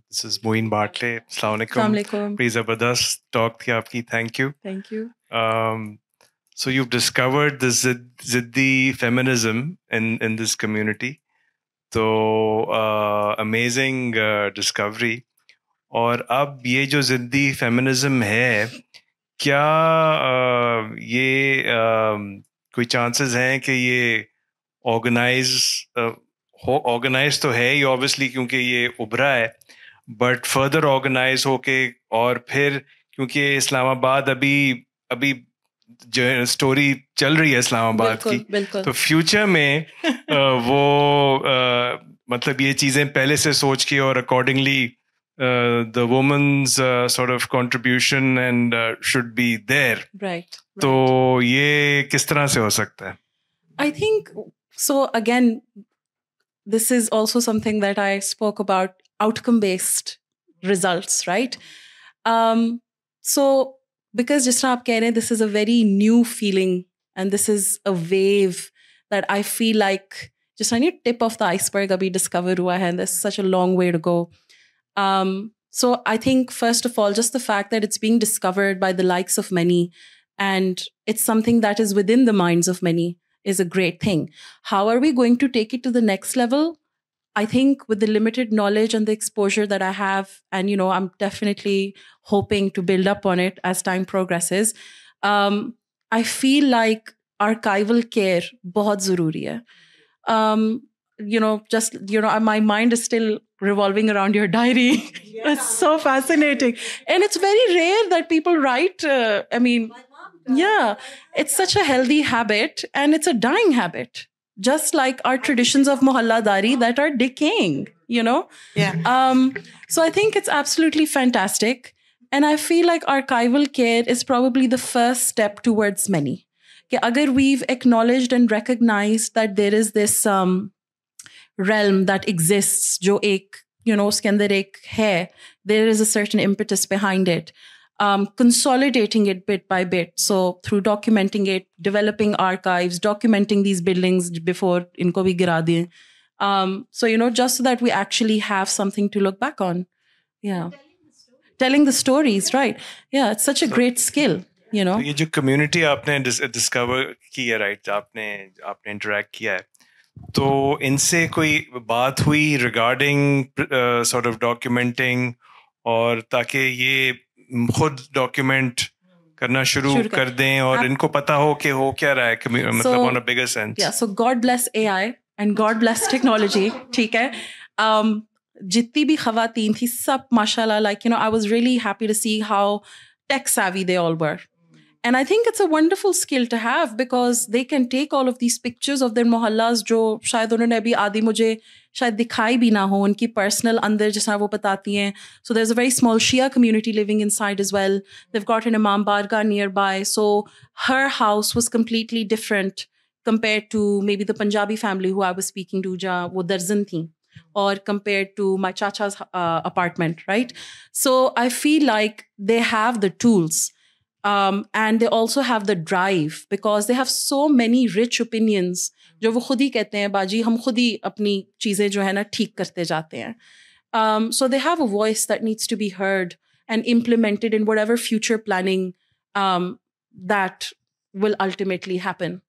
This is Moeen Bartle. Assalamu alaikum. Pretty zabardast talk thi aapki. Thank you. Thank you. So you've discovered the Ziddi feminism in this community. So amazing discovery. और अब ये जो ज़िद्दी feminism है, क्या ये कोई chances हैं कि ये ऑर्गेनाइज तो है ही ऑब्वियसली, क्योंकि ये उभरा है, बट फर्दर ऑर्गेनाइज होके, और फिर क्योंकि इस्लामाबाद अभी जो स्टोरी चल रही है इस्लामाबाद की, तो फ्यूचर में वो मतलब ये चीज़ें पहले से सोच के और accordingly the woman's sort of contribution and should be there. Right. तो ये किस तरह से हो सकता है? I think, so again, this is also something that I spoke about, outcome-based results, right? So, because just now आप कह रहे हैं, this is a very new feeling, and this is a wave that I feel like just on your tip of the iceberg abhi discover hua hai, and there's such a long way to go. So I think, first of all, just the fact that it's being discovered by the likes of many, and it's something that is within the minds of many, is a great thing. How are we going to take it to the next level? I think with the limited knowledge and the exposure that I have, and, I'm definitely hoping to build up on it as time progresses. I feel like archival care bahut zaruri hai. My mind is still revolving around your diary. It's so fascinating. And it's very rare that people write. It's such a healthy habit, and it's a dying habit. Just like our traditions of Mohalladari that are decaying, Yeah. So I think it's absolutely fantastic. And I feel like archival care is probably the first step towards many. Agar we've acknowledged and recognized that there is this realm that exists, jo ek, uske andar ek hai, there is a certain impetus behind it. Consolidating it bit by bit. So through documenting it, developing archives, documenting these buildings before inko bhi gira diye. So, just so that we actually have something to look back on. Yeah. telling the stories, right? Yeah, it's such a great skill, you know. तो ये जो community आपने discover की है, right? आपने interact किया है, तो इनसे कोई बात हुई regarding sort of documenting, और ताकि ये खुद document करना शुरू कर दें और इनको पता हो कि हो क्या रहा है, मतलब on a bigger sense. Yeah, so God bless AI and God bless technology, ठीक है. जितनी भी खवातीन थी सब माशाल्लाह, like, you know, I was really happy to see how tech savvy they all were. And I think it's a wonderful skill to have because they can take all of these pictures of their mohallas जो शायद उन्होंने अभी आदि मुझे शायद दिखाई भी ना हो, उनकी personal अंदर जैसा वो बताती हैं. So there's a very small Shia community living inside as well. They've got an Imam Barga nearby. So her house was completely different compared to maybe the Punjabi family who I was speaking to, जहाँ वो दर्जन थी, or compared to my chacha's apartment, right? So I feel like they have the tools. And they also have the drive because they have so many rich opinions जो वो खुद ही कहते हैं बाजी हम खुद ही अपनी चीज़ें जो है ना ठीक करते जाते हैं. So they have a voice that needs to be heard and implemented in whatever future planning that will ultimately happen.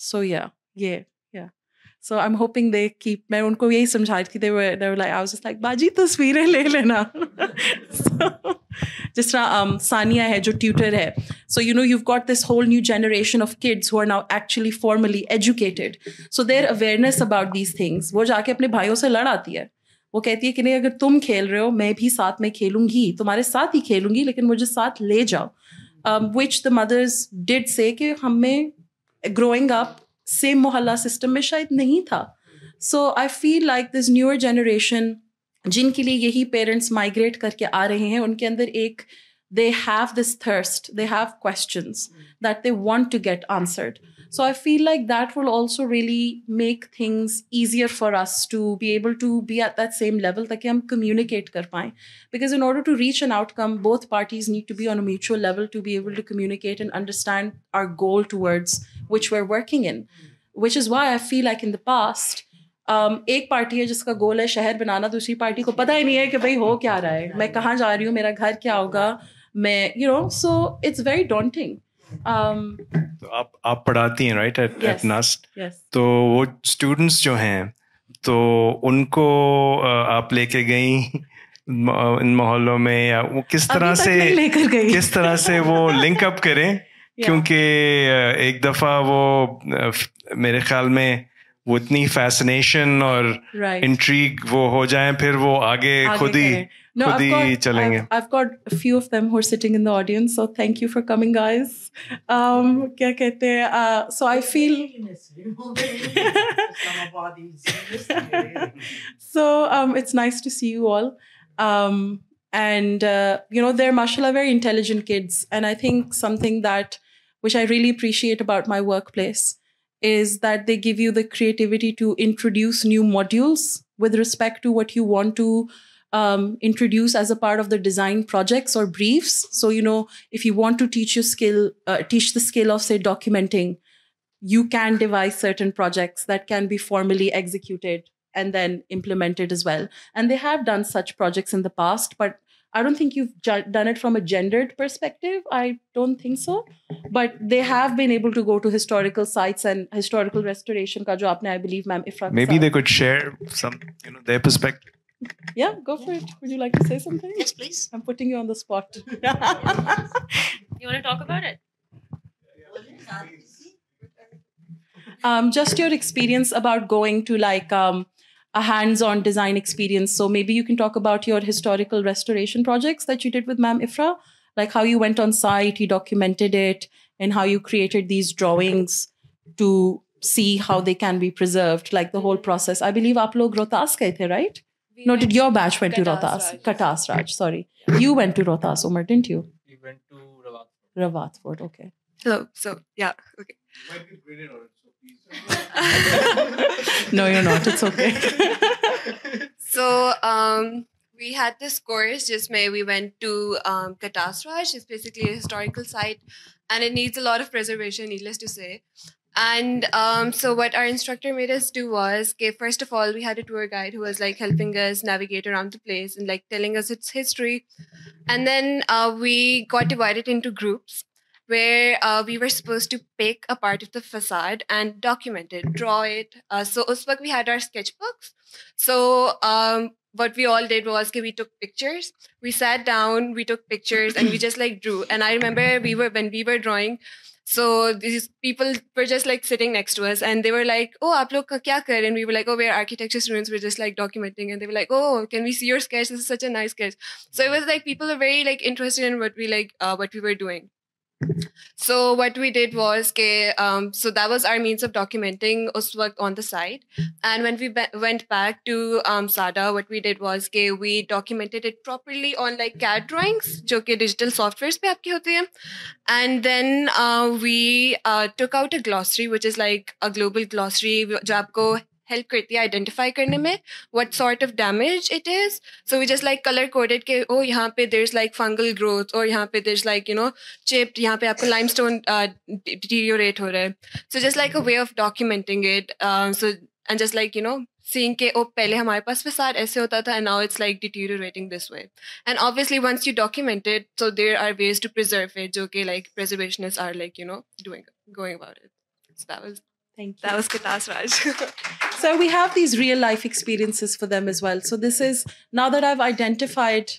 So yeah. So I'm hoping they keep. मैं उनको यही समझा रही थी. They were like, I was just like, बाजी तस्वीरें ले लेना. So जिस तरह सानिया है जो tutor है. So you know you've got this whole new generation of kids who are now actually formally educated. So their awareness about these things. वो जाके अपने भाइयों से लड़ आती है. वो कहती है कि नहीं अगर तुम खेल रहे हो मैं भी साथ में खेलूंगी, तुम्हारे साथ ही खेलूंगी लेकिन मुझे साथ ले जाओ. Which the mothers did say कि हमें growing up same mohalla system में शायद नहीं था. So I feel like this newer generation जिनके लिए यही parents migrate करके आ रहे हैं, उनके अंदर एक they have this thirst, they have questions that they want to get answered. So I feel like that will also really make things easier for us to be able to be at that same level ताकि हम communicate कर पाएं. Because in order to reach an outcome, both parties need to be on a mutual level to be able to communicate and understand our goal towards which we're working in. Which is why I feel like in the past, एक party है जिसका गोल है शहर बनाना, दूसरी party को पता ही नहीं है कि भाई हो क्या रहा है, मैं कहाँ जा रही हूँ, मेरा घर क्या होगा, मैं you know, so it's very daunting. तो आप पढ़ाती हैं राइट एट नस्ट. Yes. तो वो स्टूडेंट्स जो हैं तो उनको आप लेके गई इन मोहल्लों में, या वो किस तरह से वो लिंक अप करें? क्योंकि एक दफा वो मेरे ख्याल में वो इतनी फैसिनेशन और इंट्रीग वो हो जाए, फिर वो आगे खुद ही चलेंगे. I've got a few of them who are sitting in the audience, so thank you for coming, guys. क्या कहते हैं? So I feel so it's nice to see you all. And you know, they're mashallah very intelligent kids, and I think something that which I really appreciate about my workplace is that they give you the creativity to introduce new modules with respect to what you want to introduce as a part of the design projects or briefs. So, you know, if you want to teach the skill of, say, documenting, you can devise certain projects that can be formally executed and then implemented as well. And they have done such projects in the past, but I don't think you've done it from a gendered perspective. I don't think so. But they have been able to go to historical sites and historical restoration ka jo aapne, I believe, ma'am, Ifra. Maybe they could share some, you know, their perspective. Yeah, go for it. Would you like to say something? Yes, please. I'm putting you on the spot. You want to talk about it? Just your experience about going to like a hands-on design experience. So maybe you can talk about your historical restoration projects that you did with Ma'am Ifra, like how you went on site, you documented it, and how you created these drawings to see how they can be preserved, like the whole process. I believe aap log Rohtas gaye the, right? No, did your batch went to Rohtas? Katas Raj, sorry. You went to Rohtas, Umar, didn't you? We went to Rawatford. Rawatford, okay. Hello. So, yeah, okay. You might be graded on it, so please. No, you're not. It's okay. So, we had this course just where we went to Katas Raj. It's basically a historical site and it needs a lot of preservation, needless to say. And so what our instructor made us do was, okay, first of all, we had a tour guide who was like helping us navigate around the place and like telling us its history. And then we got divided into groups where we were supposed to pick a part of the facade and document it, draw it. So us waqt we had our sketchbooks. So what we all did was, okay, we took pictures. We sat down, we took pictures, and we just like drew. And I remember when we were drawing, so these people were just like sitting next to us, and they were like, "Oh, aap log ka kya kar rahe?" And we were like, "Oh, we're architecture students. We're just like documenting." And they were like, "Oh, can we see your sketch? This is such a nice sketch." So it was like people were very like interested in what we were doing. So what we did was, so that was our means of documenting us waqt on the site. And when we went back to SADA, what we did was, we documented it properly on like CAD drawings, jo ke digital softwares pe aapke hote hain. And then we took out a glossary, which is like a global glossary, jo aapko help करती है identify करने में what sort of damage it is. So we just like color coded के oh यहाँ पे there's like fungal growth, और यहाँ पे there's like chipped, यहाँ पे आपको limestone deteriorate हो रहा है. So just like a way of documenting it. So and just like seeing के oh पहले हमारे पास facade ऐसे होता था and now it's like deteriorating this way. And obviously once you document it, so there are ways to preserve it, जो के like preservationists are like going about it. So that was. Thank you. That was Kitas Raj. So we have these real life experiences for them as well. So this is, now that I've identified,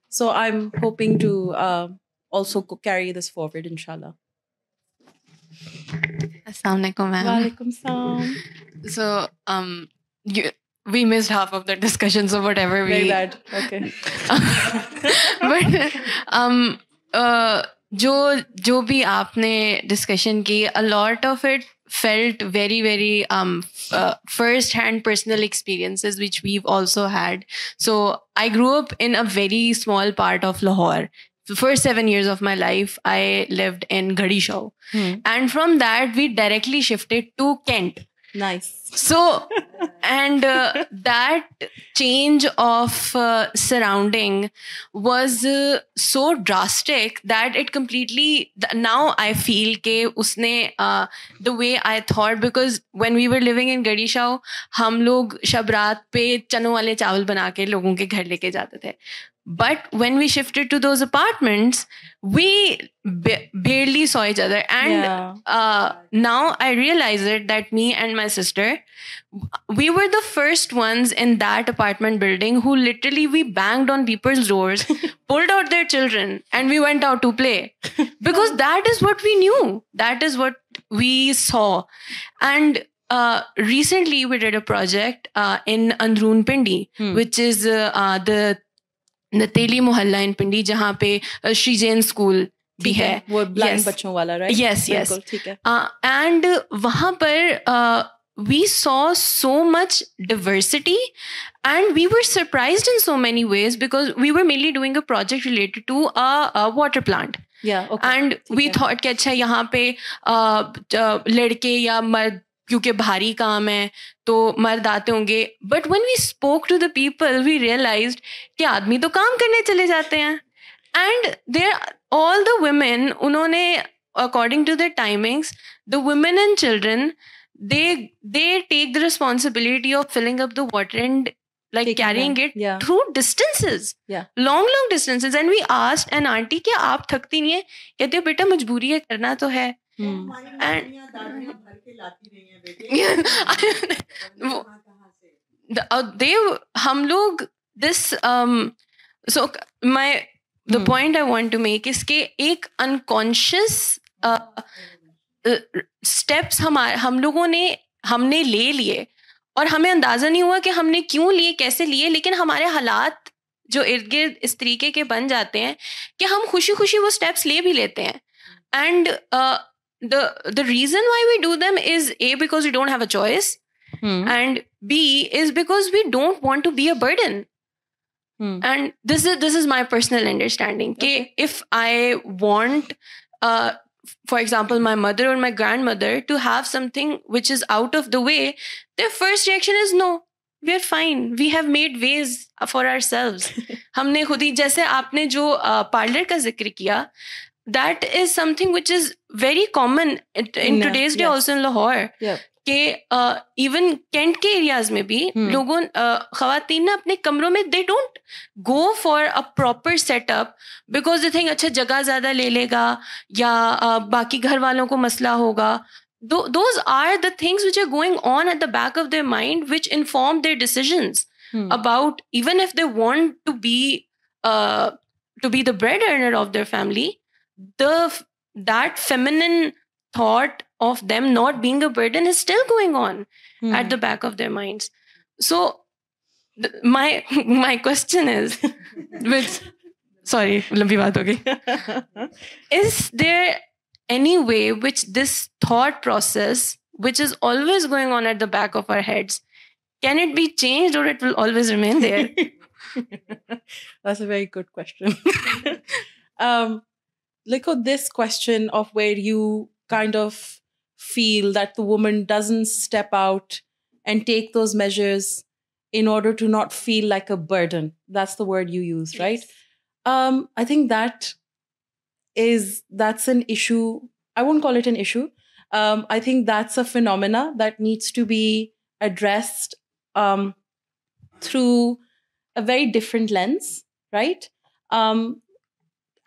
so I'm hoping to also carry this forward, inshallah. Assalamualaikum, ma'am. Walaikum salam. So, we missed half of the discussion, so whatever Very bad. Okay. But जो भी आपने discussion की, a lot of it felt very, very first-hand personal experiences, which we've also had. So I grew up in a very small part of Lahore. The first 7 years of my life, I lived in Ghadi Shaw. And from that, we directly shifted to Kent. Nice. So, and that change of surrounding was so drastic that it completely, now I feel ke usne, the way I thought, because when we were living in Ghadi Shaw, हम लोग शबरात पे चनों वाले चावल बना के लोगों के घर लेके जाते थे. But when we shifted to those apartments, we barely saw each other. And now I realize it that me and my sister, we were the first ones in that apartment building who literally we banged on people's doors, pulled out their children, and we went out to play. Because that is what we knew. That is what we saw. And recently we did a project in Androon Pindi, which is the Teli Mohalla in Pindi, जहाँ पे Shri Jain School भी है. वो blind बच्चों वाला, right? Yes, yes. ठीक है. And वहाँ पर we saw so much diversity, and we were surprised in so many ways because we were mainly doing a project related to a water plant. Yeah, okay. And we thought कि अच्छा यहाँ पे लड़के या मर्द क्योंकि भारी काम है तो मर्द आते होंगे. But when we spoke to the people we realised कि आदमी तो काम करने चले जाते हैं. And there all the women, उन्होंने according to the timings, the women and children, they take the responsibility of filling up the water and like carrying it through distances, long distances. And we asked an auntie कि आप थकती नहीं है? कहते हो बेटा मजबूरी है, करना तो है. And they हम लोग this so the point I want to make is कि एक unconscious steps हम लोगों ने हमने ले लिए और हमें अंदाजा नहीं हुआ कि हमने क्यों लिए, कैसे लिए, लेकिन हमारे हालात जो इर्द गिर्द इस तरीके के बन जाते हैं कि हम खुशी खुशी वो स्टेप्स ले भी लेते हैं. And the reason why we do them is A, because we don't have a choice, and B is because we don't want to be a burden. And this is my personal understanding. Okay. If I want for example my mother or my grandmother to have something which is out of the way, their first reaction is no, we are fine, we have made ways for ourselves. हमने खुद ही, जैसे आपने जो parlour का जिक्र किया, that is something which is very common in today's day also in Lahore. कि even Kent के areas में भी लोगों ख़वातीन ना अपने कमरों में they don't go for a proper setup because they think अच्छा जगह ज़्यादा ले लेगा या बाकी घर वालों को मसला होगा. Those are the things which are going on at the back of their mind which inform their decisions about even if they want to be the bread earner of their family, that feminine thought of them not being a burden is still going on at the back of their minds. So my question is, sorry, lambi baat ho gayi. Is there any way which this thought process, which is always going on at the back of our heads, can it be changed or it will always remain there? That's a very good question. Look at this question of where you kind of feel that the woman doesn't step out and take those measures in order to not feel like a burden. That's the word you use, right? I think that's an issue. I won't call it an issue. I think that's a phenomena that needs to be addressed through a very different lens, right?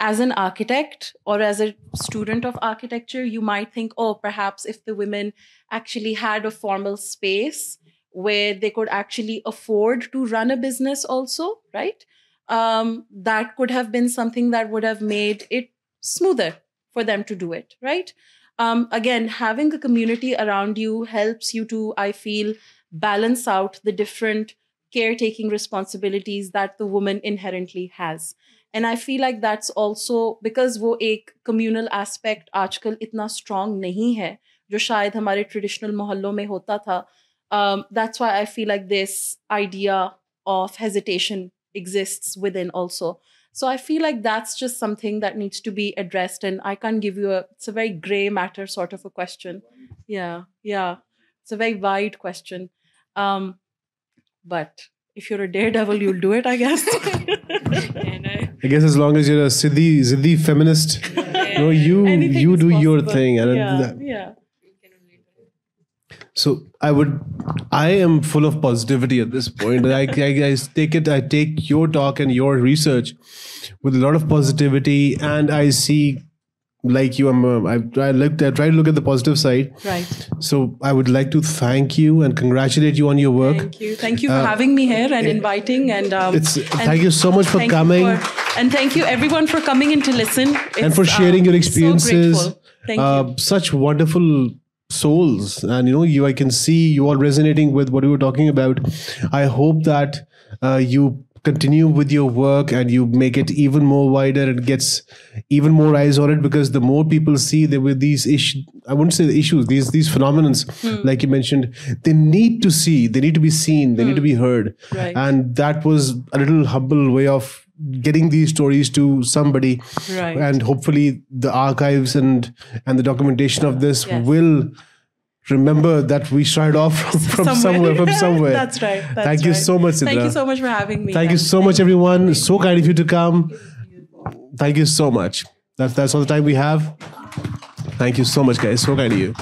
As an architect or as a student of architecture, you might think, oh, perhaps if the women actually had a formal space where they could actually afford to run a business also, right? That could have been something that would have made it smoother for them to do it, right? Again, having a community around you helps you to, I feel, balance out the different caretaking responsibilities that the woman inherently has. And I feel like that's also because वो एक communal aspect आजकल इतना strong नहीं है जो शायद हमारे traditional मोहल्लों में होता था. That's why I feel like this idea of hesitation exists within also. So I feel like that's just something that needs to be addressed, and I can't give you it's a very gray matter sort of a question. Yeah. It's a very wide question. But if you're a daredevil, you'll do it, I guess. I guess as long as you're a Ziddi feminist, you do your thing. Yeah. So I am full of positivity at this point. I take your talk and your research with a lot of positivity, and I see, like you, I try to look at the positive side. Right. So I would like to thank you and congratulate you on your work. Thank you for having me here and inviting. And thank you so much for coming. And thank you everyone for coming in to listen. And for sharing your experiences. So thank you. Such wonderful souls, and I can see you all resonating with what we were talking about. I hope that you continue with your work and you make it even more wider and gets even more eyes on it, because the more people see there were these issues, I wouldn't say the issues, these phenomenons, like you mentioned, they need to see, they need to be seen, they need to be heard. Right. And that was a little humble way of getting these stories to somebody. Right. And hopefully the archives and the documentation of this will remember that we started off from somewhere. That's right. Thank you so much, Sidra. Thank you so much for having me. Thank you so much, everyone. So kind of you to come. Thank you so much. That's all the time we have. Thank you so much, guys. So kind of you.